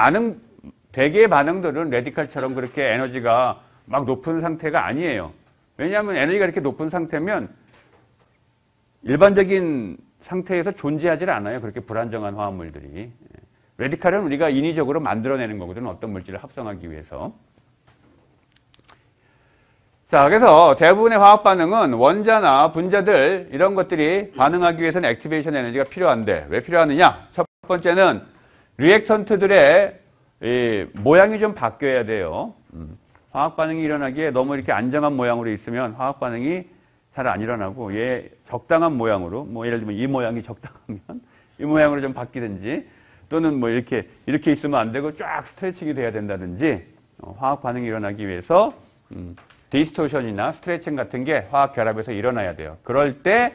대개의 반응들은 레디칼처럼 그렇게 에너지가 막 높은 상태가 아니에요. 왜냐하면 에너지가 이렇게 높은 상태면 일반적인 상태에서 존재하지 않아요. 그렇게 불안정한 화합물들이. 레디칼은 우리가 인위적으로 만들어내는 거거든. 어떤 물질을 합성하기 위해서. 자, 그래서 대부분의 화학 반응은 원자나 분자들 이런 것들이 반응하기 위해서는 액티베이션 에너지가 필요한데 왜 필요하느냐? 첫 번째는 리액턴트들의 모양이 좀 바뀌어야 돼요. 화학 반응이 일어나기에 너무 이렇게 안정한 모양으로 있으면 화학 반응이 잘 안 일어나고 얘 적당한 모양으로 뭐 예를 들면 이 모양이 적당하면 이 모양으로 좀 바뀌든지 또는 뭐 이렇게 있으면 안 되고 쫙 스트레칭이 돼야 된다든지 화학 반응이 일어나기 위해서 디스토션이나 스트레칭 같은 게 화학 결합에서 일어나야 돼요. 그럴 때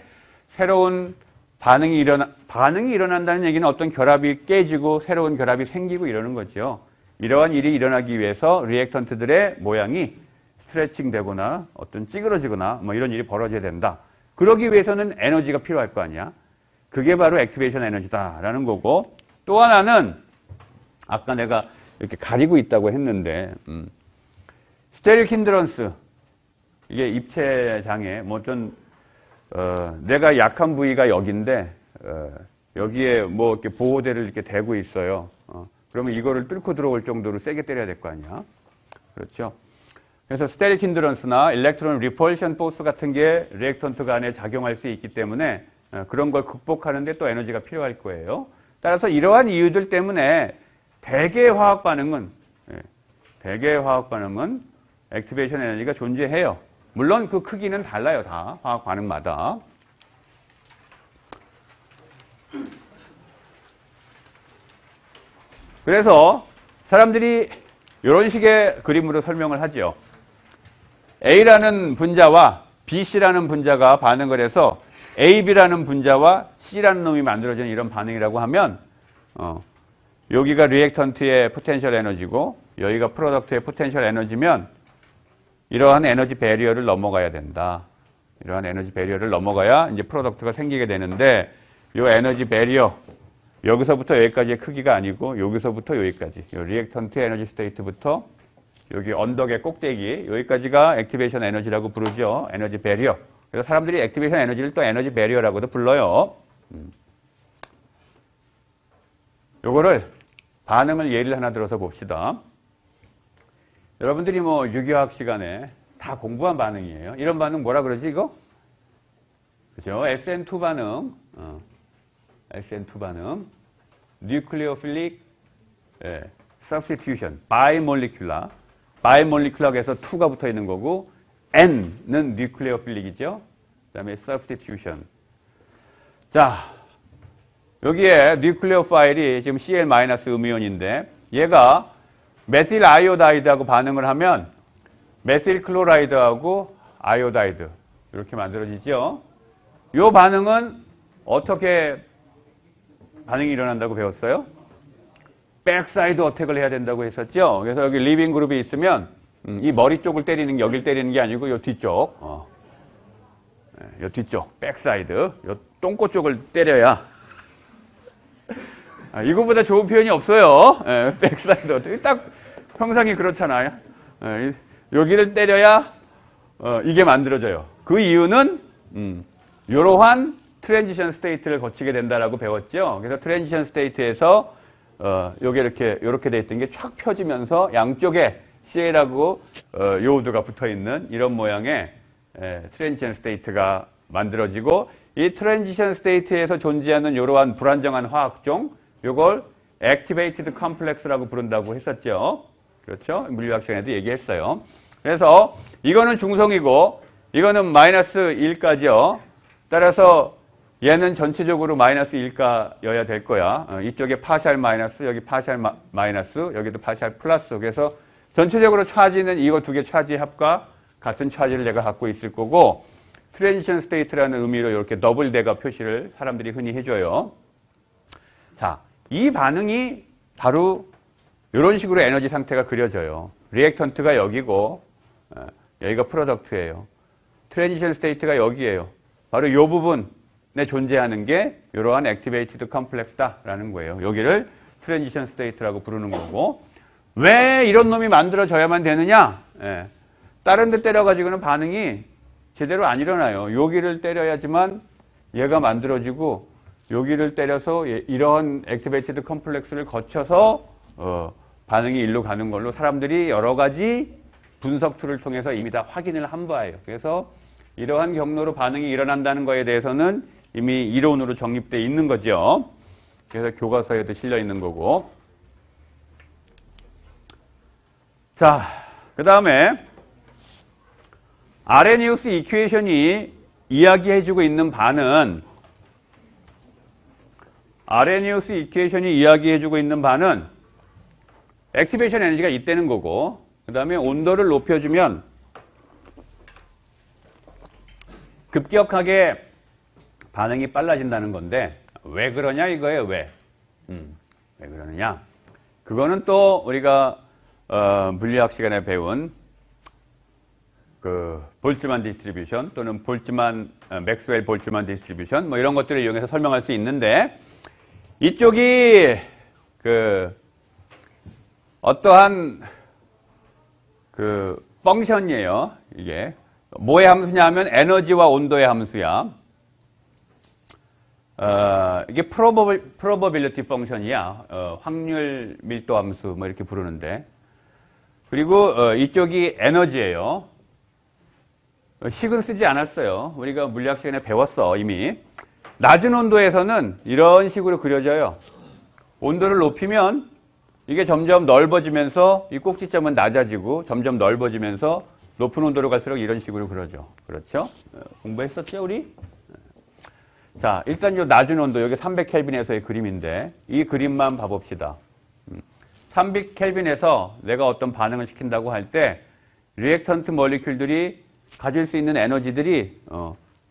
새로운 반응이 일어난다는 얘기는 어떤 결합이 깨지고 새로운 결합이 생기고 이러는 거죠. 이러한 일이 일어나기 위해서 리액턴트들의 모양이 스트레칭 되거나 어떤 찌그러지거나 뭐 이런 일이 벌어져야 된다. 그러기 위해서는 에너지가 필요할 거 아니야. 그게 바로 액티베이션 에너지다라는 거고, 또 하나는 아까 내가 이렇게 가리고 있다고 했는데 스테릭 힌드런스, 이게 입체 장애, 뭐 어떤 내가 약한 부위가 여기인데 여기에 뭐 이렇게 보호대를 이렇게 대고 있어요. 그러면 이거를 뚫고 들어올 정도로 세게 때려야 될 거 아니야. 그렇죠. 그래서 스테릭 힌드런스나 일렉트론 리펄션 포스 같은 게 리액턴트 간에 작용할 수 있기 때문에 그런 걸 극복하는데 또 에너지가 필요할 거예요. 따라서 이러한 이유들 때문에 대개의 화학 반응은 액티베이션 에너지가 존재해요. 물론 그 크기는 달라요, 다 화학 반응마다. 그래서 사람들이 이런 식의 그림으로 설명을 하죠. A라는 분자와 BC라는 분자가 반응을 해서 AB라는 분자와 C라는 놈이 만들어지는 이런 반응이라고 하면 여기가 리액턴트의 포텐셜 에너지고 여기가 프로덕트의 포텐셜 에너지면 이러한 에너지 배리어를 넘어가야 된다. 이러한 에너지 배리어를 넘어가야 이제 프로덕트가 생기게 되는데 이 에너지 배리어 여기서부터 여기까지의 크기가 아니고 여기서부터 여기까지 이 리액턴트 에너지 스테이트부터 여기 언덕의 꼭대기 여기까지가 액티베이션 에너지라고 부르죠. 에너지 배리어. 그래서 사람들이 액티베이션 에너지를 또 에너지 배리어라고도 불러요. 요거를 반응을 예를 하나 들어서 봅시다. 여러분들이 뭐 유기화학 시간에 다 공부한 반응이에요. 이런 반응 뭐라 그러지 이거? 그죠? SN2 반응. SN2 반응. Nucleophilic Substitution. Bimolecular. Bimolecular에서 2가 붙어 있는 거고 N는 Nucleophilic이죠. 그 다음에 Substitution. 자, 여기에 Nucleophile이 지금 Cl- 음이온인데 얘가 메실 아이오다이드하고 반응을 하면 메실 클로라이드하고 아이오다이드 이렇게 만들어지죠. 이 반응은 어떻게 반응이 일어난다고 배웠어요? 백사이드 어택을 해야 된다고 했었죠. 그래서 여기 리빙 그룹이 있으면 이 머리 쪽을 때리는 게 여길 때리는 게 아니고 이 뒤쪽, 이 뒤쪽 백사이드, 이 똥꼬 쪽을 때려야. 이거보다 좋은 표현이 없어요. 백사이드 어택. 딱 평상이 그렇잖아요. 여기를 때려야 이게 만들어져요. 그 이유는 이러한 트랜지션 스테이트를 거치게 된다라고 배웠죠. 그래서 트랜지션 스테이트에서 요게 이렇게 돼 있던 게 쫙 펴지면서 양쪽에 CL하고 요오드가 붙어 있는 이런 모양의 트랜지션 스테이트가 만들어지고 이 트랜지션 스테이트에서 존재하는 이러한 불안정한 화학종 요걸 액티베이티드 컴플렉스라고 부른다고 했었죠. 그렇죠? 물리학 시간에도 얘기했어요. 그래서 이거는 중성이고 이거는 마이너스 1까지요. 따라서 얘는 전체적으로 마이너스 1가여야 될 거야. 이쪽에 파샬 마이너스, 여기 파샬 마이너스, 여기도 파샬 플러스. 그래서 전체적으로 차지는 이거 두 개 차지 합과 같은 차지를 내가 갖고 있을 거고 트랜지션 스테이트라는 의미로 이렇게 더블 대가 표시를 사람들이 흔히 해줘요. 자, 이 반응이 바로 이런 식으로 에너지 상태가 그려져요. 리액턴트가 여기고 여기가 프로덕트예요. 트랜지션 스테이트가 여기예요. 바로 이 부분에 존재하는 게 이러한 액티베이티드 컴플렉스다라는 거예요. 여기를 트랜지션 스테이트라고 부르는 거고 왜 이런 놈이 만들어져야만 되느냐? 다른 데 때려가지고는 반응이 제대로 안 일어나요. 여기를 때려야지만 얘가 만들어지고 여기를 때려서 이런 액티베이티드 컴플렉스를 거쳐서 반응이 일로 가는 걸로 사람들이 여러 가지 분석 툴을 통해서 이미 다 확인을 한 바예요. 그래서 이러한 경로로 반응이 일어난다는 거에 대해서는 이미 이론으로 정립되어 있는 거죠. 그래서 교과서에도 실려 있는 거고. 자, 그 다음에 아레니우스 이퀘이션이 이야기해주고 있는 바는 아레니우스 이퀘이션이 이야기해주고 있는 바는 액티베이션 에너지가 있다는 거고, 그 다음에 온도를 높여주면 급격하게 반응이 빨라진다는 건데, 왜 그러냐 이거예요. 왜 그러느냐. 그거는 또 우리가 물리학 시간에 배운 그 볼츠만 디스트리뷰션 또는 맥스웰 볼츠만 디스트리뷰션 뭐 이런 것들을 이용해서 설명할 수 있는데, 이쪽이 그 어떠한 그 펑션이에요. 이게 뭐의 함수냐 하면 에너지와 온도의 함수야. 이게 probability 펑션이야. 확률 밀도 함수 뭐 이렇게 부르는데, 그리고 이쪽이 에너지예요. 식은 쓰지 않았어요. 우리가 물리학 시간에 배웠어 이미. 낮은 온도에서는 이런 식으로 그려져요. 온도를 높이면 이게 점점 넓어지면서 이 꼭지점은 낮아지고 점점 넓어지면서 높은 온도로 갈수록 이런 식으로 그려져. 그렇죠? 공부했었죠 우리? 자, 일단 요 낮은 온도, 여기 300켈빈에서의 그림인데 이 그림만 봐봅시다. 300켈빈에서 내가 어떤 반응을 시킨다고 할 때 리액턴트 몰리큘들이 가질 수 있는 에너지들이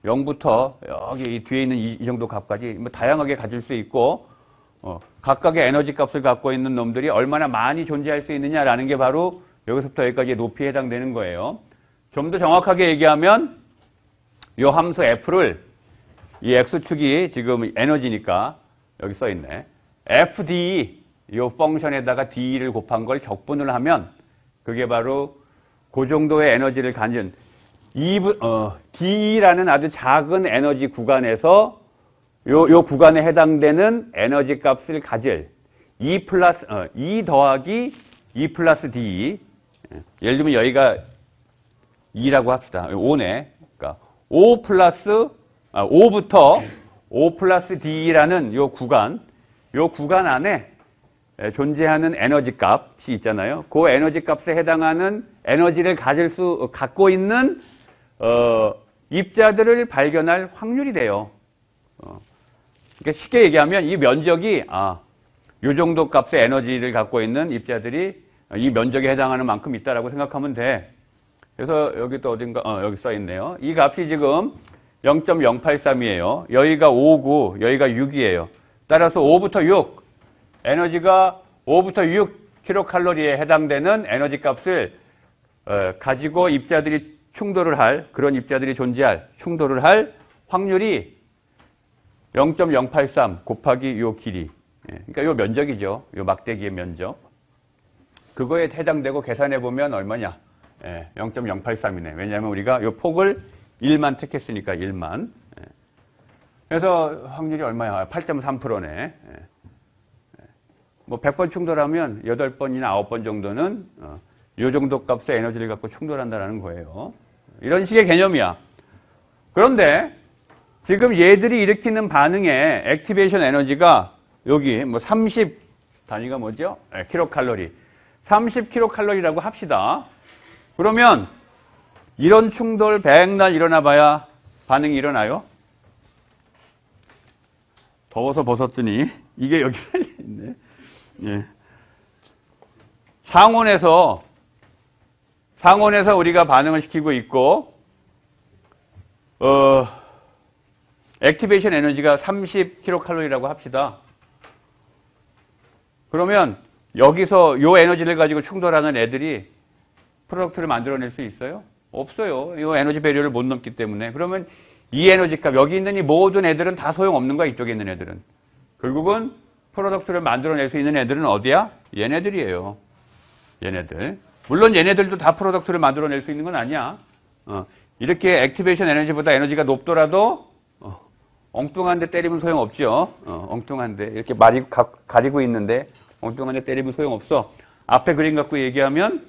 0부터 여기 이 뒤에 있는 이 정도 값까지 뭐 다양하게 가질 수 있고, 각각의 에너지 값을 갖고 있는 놈들이 얼마나 많이 존재할 수 있느냐라는 게 바로 여기서부터 여기까지의 높이에 해당되는 거예요. 좀 더 정확하게 얘기하면 이 함수 f를, 이 x축이 지금 에너지니까 여기 써있네. fd, 이 펑션에다가 d를 곱한 걸 적분을 하면 그게 바로 그 정도의 에너지를 가진 D라는 아주 작은 에너지 구간에서 요 구간에 해당되는 에너지 값을 가질 E 더하기 E 플러스 D. 예를 들면 여기가 2라고 합시다. 5네. 그러니까 5부터 5 플러스 D라는 요 구간 안에 존재하는 에너지 값이 있잖아요. 그 에너지 값에 해당하는 에너지를 갖고 있는 입자들을 발견할 확률이 돼요. 그러니까 쉽게 얘기하면 이 면적이 요 정도 값의 에너지를 갖고 있는 입자들이 이 면적에 해당하는 만큼 있다라고 생각하면 돼. 그래서 여기 또 어딘가 여기 써 있네요. 이 값이 지금 0.083이에요. 여기가 5고 여기가 6이에요. 따라서 5부터 6 에너지가 5부터 6 킬로칼로리에 해당되는 에너지 값을 가지고 입자들이 그런 입자들이 충돌을 할 확률이 0.083 곱하기 요 길이. 그러니까 요 면적이죠. 요 막대기의 면적. 그거에 해당되고 계산해보면 얼마냐? 0.083이네. 왜냐하면 우리가 요 폭을 1만 택했으니까 1만. 그래서 확률이 얼마야? 8.3%네. 뭐 100번 충돌하면 8번이나 9번 정도는 이 정도 값의 에너지를 갖고 충돌한다는 거예요. 이런 식의 개념이야. 그런데 지금 얘들이 일으키는 반응의 액티베이션 에너지가 여기 뭐 30 단위가 뭐죠? 킬로칼로리. 30킬로칼로리라고 합시다. 그러면 이런 충돌 100날 일어나 봐야 반응이 일어나요? 더워서 벗었더니 이게 여기 달려있네. 예. 상온에서 우리가 반응을 시키고 있고, 액티베이션 에너지가 30킬로칼로리라고 합시다. 그러면 여기서 요 에너지를 가지고 충돌하는 애들이 프로덕트를 만들어낼 수 있어요? 없어요. 이 에너지 배리어를 못 넘기 때문에. 그러면 이 에너지 값, 여기 있는 이 모든 애들은 다 소용없는 거야, 이쪽에 있는 애들은. 결국은 프로덕트를 만들어낼 수 있는 애들은 어디야? 얘네들이에요. 얘네들. 물론 얘네들도 다 프로덕트를 만들어낼 수 있는 건 아니야. 이렇게 액티베이션 에너지보다 에너지가 높더라도 엉뚱한 데 때리면 소용없죠. 엉뚱한 데. 이렇게 가리고 있는데 엉뚱한 데 때리면 소용없어. 앞에 그림 갖고 얘기하면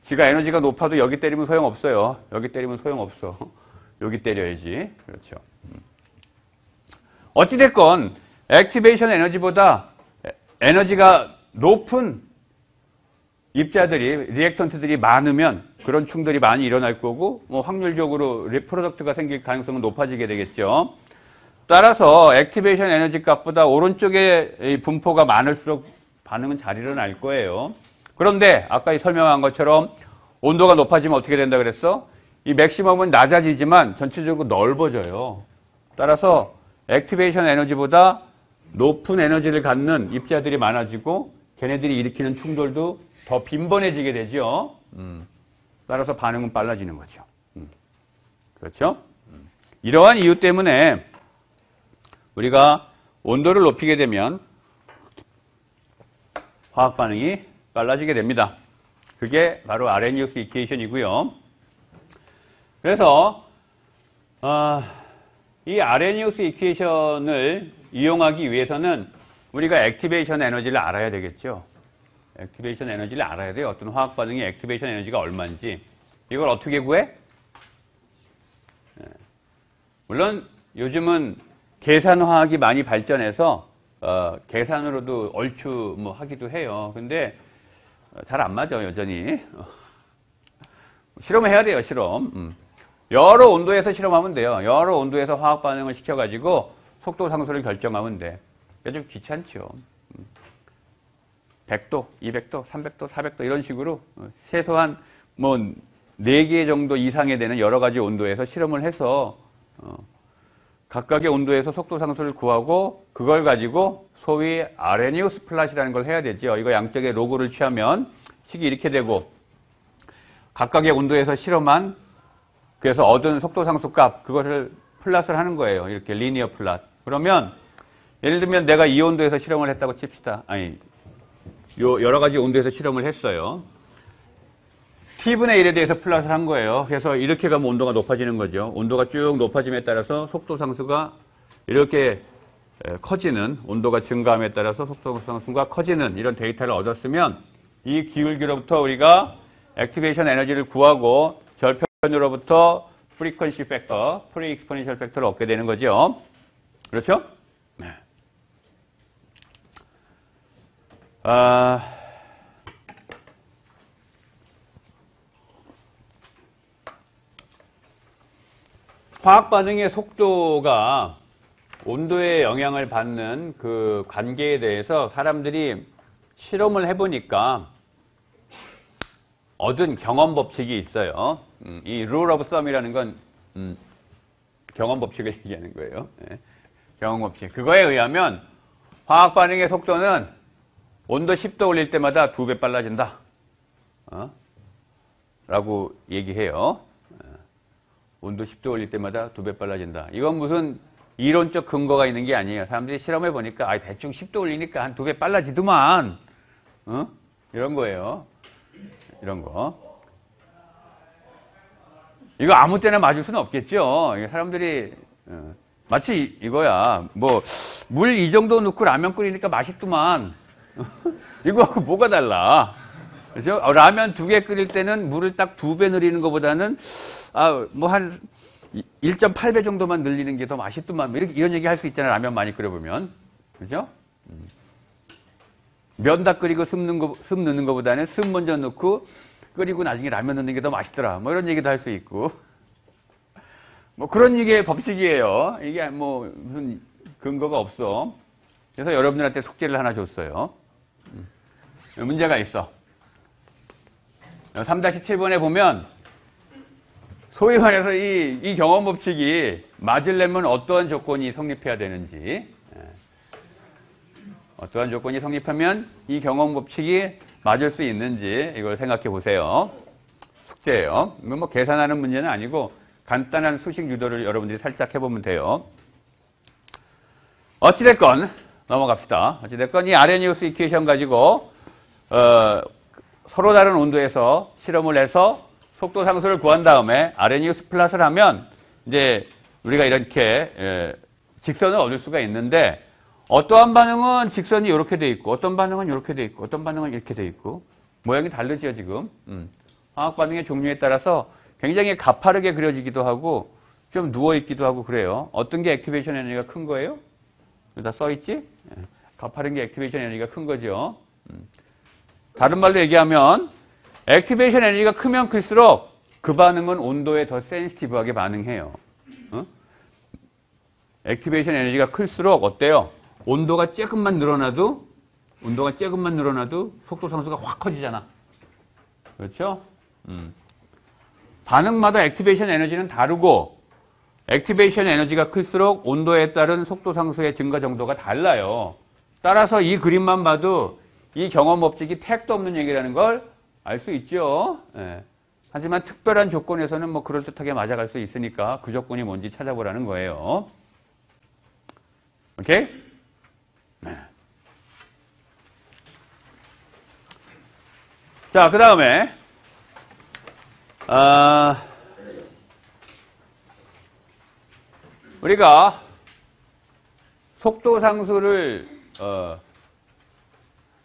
지가 에너지가 높아도 여기 때리면 소용없어요. 여기 때리면 소용없어. 여기 때려야지. 그렇죠. 어찌됐건 액티베이션 에너지보다 에너지가 높은 입자들이, 리액턴트들이 많으면 그런 충돌이 많이 일어날 거고 뭐 확률적으로 리프로덕트가 생길 가능성은 높아지게 되겠죠. 따라서 액티베이션 에너지 값보다 오른쪽에 분포가 많을수록 반응은 잘 일어날 거예요. 그런데 아까 설명한 것처럼 온도가 높아지면 어떻게 된다 그랬어? 이 맥시멈은 낮아지지만 전체적으로 넓어져요. 따라서 액티베이션 에너지보다 높은 에너지를 갖는 입자들이 많아지고 걔네들이 일으키는 충돌도 더 빈번해지게 되죠. 따라서 반응은 빨라지는 거죠. 그렇죠? 이러한 이유 때문에 우리가 온도를 높이게 되면 화학 반응이 빨라지게 됩니다. 그게 바로 아레니우스 이퀘이션이고요. 그래서 이 아레니우스 이퀘이션을 이용하기 위해서는 우리가 액티베이션 에너지를 알아야 되겠죠. 액티베이션 에너지를 알아야 돼요. 어떤 화학 반응의 액티베이션 에너지가 얼마인지. 이걸 어떻게 구해? 물론 요즘은 계산화학이 많이 발전해서 계산으로도 얼추 뭐 하기도 해요. 근데 잘 안 맞아 여전히. 실험을 해야 돼요. 실험. 여러 온도에서 실험하면 돼요. 여러 온도에서 화학 반응을 시켜가지고 속도 상수를 결정하면 돼. 좀 귀찮죠. 100도, 200도, 300도, 400도 이런 식으로 최소한 뭐 4개 정도 이상에 되는 여러 가지 온도에서 실험을 해서 각각의 온도에서 속도 상수를 구하고 그걸 가지고 소위 아레니우스 플랫이라는 걸 해야 되죠. 이거 양쪽에 로고를 취하면 식이 이렇게 되고 각각의 온도에서 실험한 그래서 얻은 속도 상수 값 그거를 플랫을 하는 거예요. 이렇게 리니어 플랫. 그러면 예를 들면 내가 이 온도에서 실험을 했다고 칩시다. 아니 여러 가지 온도에서 실험을 했어요. T분의 1에 대해서 플랫을 한 거예요. 그래서 이렇게 가면 온도가 높아지는 거죠. 온도가 쭉 높아짐에 따라서 속도 상수가 이렇게 커지는, 온도가 증가함에 따라서 속도 상수가 커지는 이런 데이터를 얻었으면 이 기울기로부터 우리가 액티베이션 에너지를 구하고 절편으로부터 프리퀀시 팩터, 프리 익스포넨셜 팩터를 얻게 되는 거죠. 그렇죠? 네. 화학 반응의 속도가 온도에 영향을 받는 그 관계에 대해서 사람들이 실험을 해보니까 얻은 경험 법칙이 있어요. 이 rule of thumb이라는 건 경험 법칙을 얘기하는 거예요. 네. 경험 법칙. 그거에 의하면 화학 반응의 속도는 온도 10도 올릴 때마다 2배 빨라진다. 라고 얘기해요. 온도 10도 올릴 때마다 2배 빨라진다. 이건 무슨 이론적 근거가 있는 게 아니에요. 사람들이 실험해 보니까 대충 10도 올리니까 한 2배 빨라지더만. 이런 거예요. 이런 거. 이거 아무 때나 맞을 수는 없겠죠. 사람들이 마치 이거야. 뭐 물 이 정도 넣고 라면 끓이니까 맛있더만. 이거하고 뭐가 달라. 그죠? 라면 2개 끓일 때는 물을 딱 2배 늘리는 것보다는 뭐 한 1.8배 정도만 늘리는 게 더 맛있더만. 이런 얘기 할 수 있잖아요. 라면 많이 끓여보면. 그죠? 면 다 끓이고 습 넣는 것보다는 습 먼저 넣고 끓이고 나중에 라면 넣는 게 더 맛있더라. 뭐 이런 얘기도 할 수 있고. 뭐 그런 얘기의 법칙이에요. 이게 뭐 무슨 근거가 없어. 그래서 여러분들한테 숙제를 하나 줬어요. 문제가 있어. 3-7번에 보면 소위 말해서 이 경험 법칙이 맞으려면 어떠한 조건이 성립해야 되는지, 어떠한 조건이 성립하면 이 경험 법칙이 맞을 수 있는지 이걸 생각해 보세요. 숙제예요. 이건 뭐 계산하는 문제는 아니고 간단한 수식 유도를 여러분들이 살짝 해보면 돼요. 어찌됐건 넘어갑시다. 어찌됐건 이 아레니우스 이퀘이션 가지고 서로 다른 온도에서 실험을 해서 속도 상수를 구한 다음에 아레니우스 플랫을 하면 이제 우리가 이렇게 직선을 얻을 수가 있는데 어떠한 반응은 직선이 이렇게 돼 있고 어떤 반응은 이렇게 돼 있고 어떤 반응은 이렇게 돼 있고 모양이 다르죠 지금. 화학 반응의 종류에 따라서 굉장히 가파르게 그려지기도 하고 좀 누워 있기도 하고 그래요. 어떤 게 액티베이션 에너지가 큰 거예요? 여기다 써 있지? 가파른 게 액티베이션 에너지가 큰 거죠. 다른 말로 얘기하면 액티베이션 에너지가 크면 클수록 그 반응은 온도에 더 센시티브하게 반응해요. 액티베이션 에너지가 클수록 어때요? 온도가 조금만 늘어나도 속도 상수가 확 커지잖아. 그렇죠? 반응마다 액티베이션 에너지는 다르고 액티베이션 에너지가 클수록 온도에 따른 속도 상수의 증가 정도가 달라요. 따라서 이 그림만 봐도 이 경험 법칙이 택도 없는 얘기라는 걸 알 수 있죠. 예. 하지만 특별한 조건에서는 뭐 그럴듯하게 맞아갈 수 있으니까 그 조건이 뭔지 찾아보라는 거예요. 오케이? 네. 자, 그 다음에 우리가 속도 상수를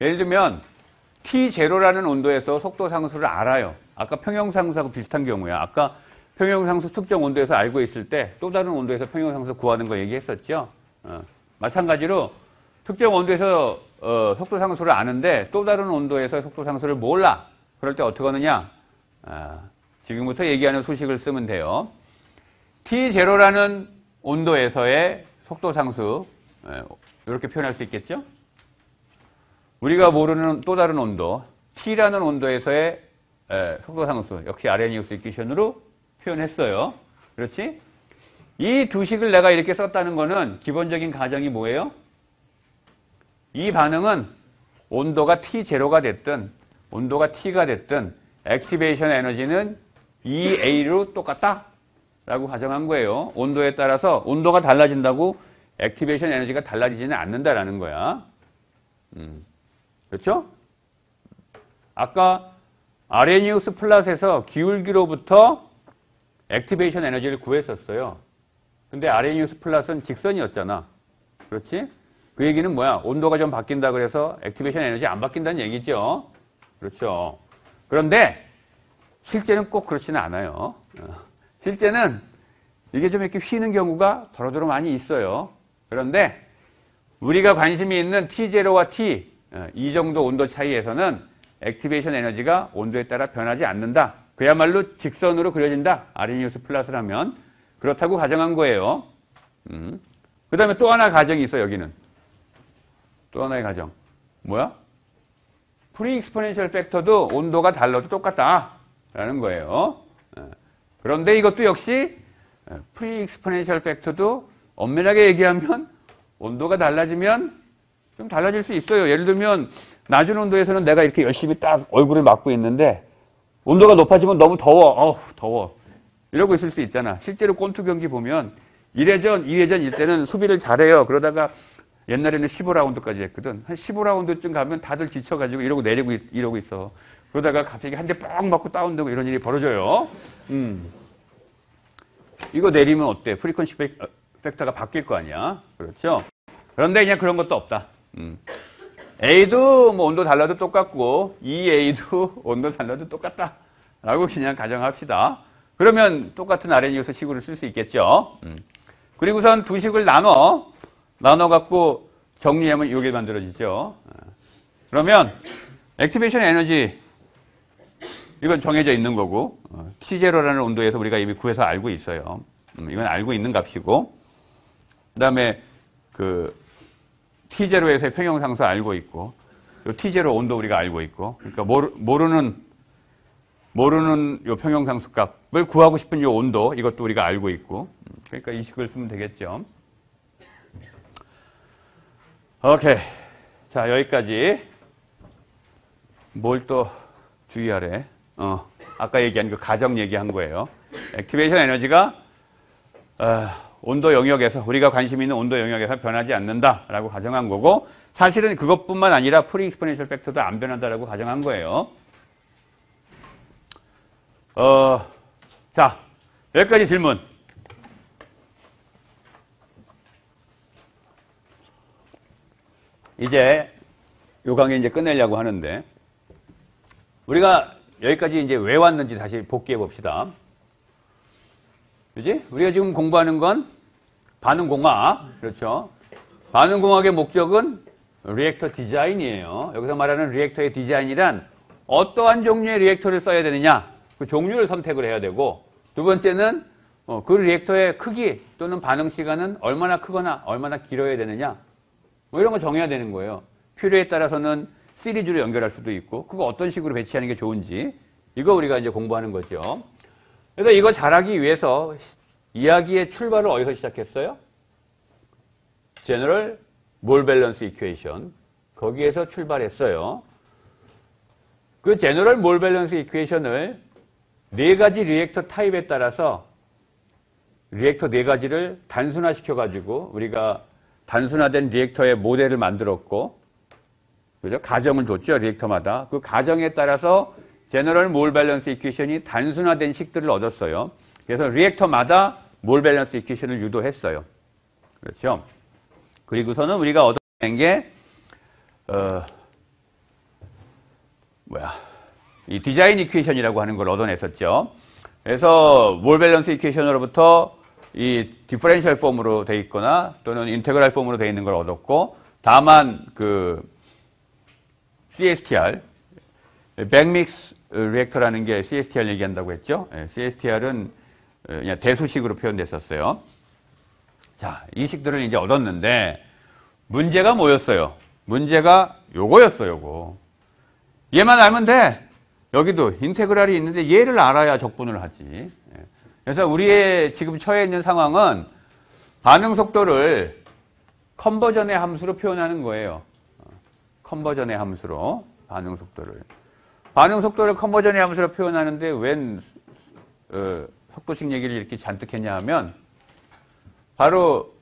예를 들면 T0라는 온도에서 속도 상수를 알아요. 아까 평형상수하고 비슷한 경우야. 아까 평형상수 특정 온도에서 알고 있을 때 또 다른 온도에서 평형상수 구하는 거 얘기했었죠. 마찬가지로 특정 온도에서 속도 상수를 아는데 또 다른 온도에서 속도 상수를 몰라. 그럴 때 어떻게 하느냐? 지금부터 얘기하는 수식을 쓰면 돼요. T0라는 온도에서의 속도 상수 이렇게 표현할 수 있겠죠? 우리가 모르는 또 다른 온도 T라는 온도에서의 속도 상수 역시 아레니우스 이퀘이션으로 표현했어요. 그렇지? 이 두 식을 내가 이렇게 썼다는 거는 기본적인 가정이 뭐예요? 이 반응은 온도가 T0가 됐든 온도가 T가 됐든 액티베이션 에너지는 EA로 똑같다 라고 가정한 거예요. 온도에 따라서 온도가 달라진다고 액티베이션 에너지가 달라지지는 않는다라는 거야. 그렇죠? 아까 아레니우스 플러스에서 기울기로부터 액티베이션 에너지를 구했었어요. 근데 아레니우스 플러스는 직선이었잖아. 그렇지? 그 얘기는 뭐야? 온도가 좀 바뀐다 그래서 액티베이션 에너지 안 바뀐다는 얘기죠. 그렇죠. 그런데 실제는 꼭 그렇지는 않아요. 실제는 이게 좀 이렇게 휘는 경우가 더러더러 많이 있어요. 그런데 우리가 관심이 있는 T0와 T, 이 정도 온도 차이에서는 액티베이션 에너지가 온도에 따라 변하지 않는다. 그야말로 직선으로 그려진다. 아레니우스 플러스라면. 그렇다고 가정한 거예요. 그 다음에 또 하나 가정이 있어, 여기는. 또 하나의 가정. 뭐야? 프리 익스포넨셜 팩터도 온도가 달라도 똑같다. 라는 거예요. 그런데 이것도 역시 프리 익스포넨셜 팩터도 엄밀하게 얘기하면 온도가 달라지면 좀 달라질 수 있어요. 예를 들면 낮은 온도에서는 내가 이렇게 열심히 딱 얼굴을 막고 있는데 온도가 높아지면 너무 더워. 더워. 이러고 있을 수 있잖아. 실제로 권투 경기 보면 1회전, 2회전 때는 수비를 잘해요. 그러다가 옛날에는 15라운드까지 했거든. 한 15라운드쯤 가면 다들 지쳐가지고 이러고 있어. 그러다가 갑자기 한 대 뻥 맞고 다운되고 이런 일이 벌어져요. 이거 내리면 어때? 프리퀀시 팩터가 바뀔 거 아니야. 그렇죠? 그런데 그냥 그런 것도 없다. A도 뭐 온도 달라도 똑같고 EA도 온도 달라도 똑같다. 라고 그냥 가정합시다. 그러면 똑같은 아레니우스 식으로 쓸 수 있겠죠. 그리고선 두 식을 나눠갖고 정리하면 이게 만들어지죠. 그러면 액티베이션 에너지 이건 정해져 있는 거고 T0라는 온도에서 우리가 이미 구해서 알고 있어요. 이건 알고 있는 값이고 그 다음에 그 T0에서의 평형상수 알고 있고 T0 온도 우리가 알고 있고 그러니까 모르는 요 평형상수 값을 구하고 싶은 요 온도 이것도 우리가 알고 있고 그러니까 이 식을 쓰면 되겠죠. 오케이. 자, 여기까지. 뭘 또 주의하래? 아까 얘기한 그 가정 얘기한 거예요. 액티베이션 에너지가 온도 영역에서 우리가 관심 있는 온도 영역에서 변하지 않는다라고 가정한 거고 사실은 그것뿐만 아니라 프리 익스포넨셜 팩터도 안 변한다라고 가정한 거예요. 자, 여기까지 질문. 이제 요 강의 이제 끝내려고 하는데 우리가 여기까지 이제 왜 왔는지 다시 복귀해 봅시다. 그지? 우리가 지금 공부하는 건 반응공학. 그렇죠? 반응공학의 목적은 리액터 디자인이에요. 여기서 말하는 리액터의 디자인이란 어떠한 종류의 리액터를 써야 되느냐, 그 종류를 선택을 해야 되고, 두 번째는 그 리액터의 크기 또는 반응 시간은 얼마나 크거나 얼마나 길어야 되느냐, 뭐 이런 거 정해야 되는 거예요. 필요에 따라서는 시리즈로 연결할 수도 있고, 그거 어떤 식으로 배치하는 게 좋은지, 이거 우리가 이제 공부하는 거죠. 그래서 이거 잘하기 위해서 이야기의 출발을 어디서 시작했어요? General Mole Balance Equation. 거기에서 출발했어요. 그 General Mole Balance Equation을 네 가지 리액터 타입에 따라서 리액터 네 가지를 단순화시켜가지고 우리가 단순화된 리액터의 모델을 만들었고, 그죠? 가정을 줬죠, 리액터마다. 그 가정에 따라서 General Mole Balance Equation이 단순화된 식들을 얻었어요. 그래서 리액터마다 몰 밸런스 이퀘이션을 유도했어요. 그렇죠? 그리고서는 우리가 얻어낸 게 이 디자인 이퀘이션이라고 하는 걸 얻어냈었죠. 그래서 몰 밸런스 이퀘이션으로부터 이 디퍼런셜 폼으로 돼 있거나 또는 인테그랄 폼으로 돼 있는 걸 얻었고, 다만 그 CSTR 백믹스 리액터라는 게 CSTR 얘기한다고 했죠. CSTR은 그냥 대수식으로 표현됐었어요. 자, 이 식들을 이제 얻었는데 문제가 뭐였어요? 문제가 요거였어요, 요거. 얘만 알면 돼. 여기도 인테그랄이 있는데 얘를 알아야 적분을 하지. 그래서 우리의 지금 처해 있는 상황은 반응 속도를 컨버전의 함수로 표현하는 거예요. 컨버전의 함수로 반응 속도를. 반응 속도를 컨버전의 함수로 표현하는데 웬 속도식 얘기를 이렇게 잔뜩 했냐 하면, 바로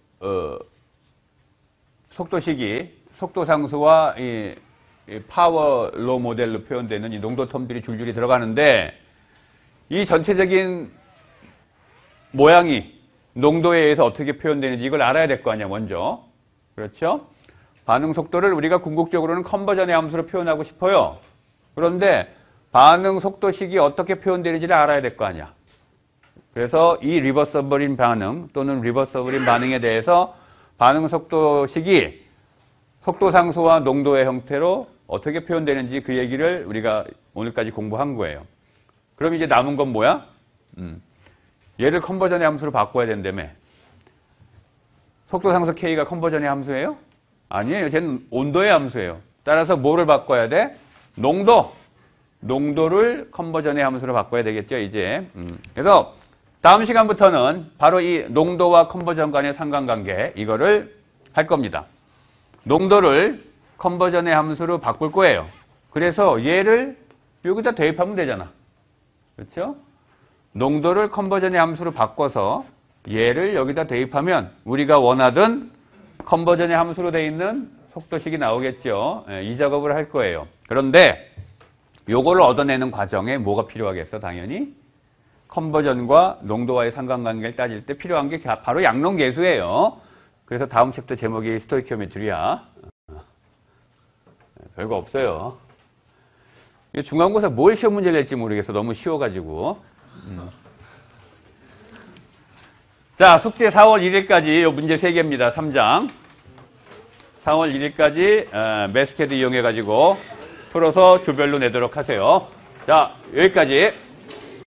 속도식이 속도상수와 이 파워 로 모델로 표현되는 이 농도 텀들이 줄줄이 들어가는데, 이 전체적인 모양이 농도에 의해서 어떻게 표현되는지 이걸 알아야 될 거 아니야, 먼저. 그렇죠? 반응 속도를 우리가 궁극적으로는 컨버전의 함수로 표현하고 싶어요. 그런데 반응 속도식이 어떻게 표현되는지를 알아야 될 거 아니야. 그래서 이 리버서블인 반응 또는 리버서블인 반응에 대해서 반응 속도식이 속도상수와 농도의 형태로 어떻게 표현되는지 그 얘기를 우리가 오늘까지 공부한 거예요. 그럼 이제 남은 건 뭐야? 얘를 컨버전의 함수로 바꿔야 된다며. 속도상수 K가 컨버전의 함수예요? 아니에요. 쟤는 온도의 함수예요. 따라서 뭐를 바꿔야 돼? 농도를 컨버전의 함수로 바꿔야 되겠죠, 이제. 그래서 다음 시간부터는 바로 이 농도와 컨버전 간의 상관관계, 이거를 할 겁니다. 농도를 컨버전의 함수로 바꿀 거예요. 그래서 얘를 여기다 대입하면 되잖아. 그렇죠? 농도를 컨버전의 함수로 바꿔서 얘를 여기다 대입하면 우리가 원하던 컨버전의 함수로 되어 있는 속도식이 나오겠죠. 이 작업을 할 거예요. 그런데 요거를 얻어내는 과정에 뭐가 필요하겠어? 당연히 컨버전과 농도와의 상관관계를 따질 때 필요한 게 바로 양론계수예요. 그래서 다음 챕터 제목이 스토이키오메트리야. 별거 없어요. 중간고사 뭘 시험 문제를 낼지 모르겠어. 너무 쉬워가지고. 자, 숙제 4월 1일까지 요 문제 3개입니다. 3장. 4월 1일까지 매스캐드 이용해가지고 풀어서 조별로 내도록 하세요. 자, 여기까지.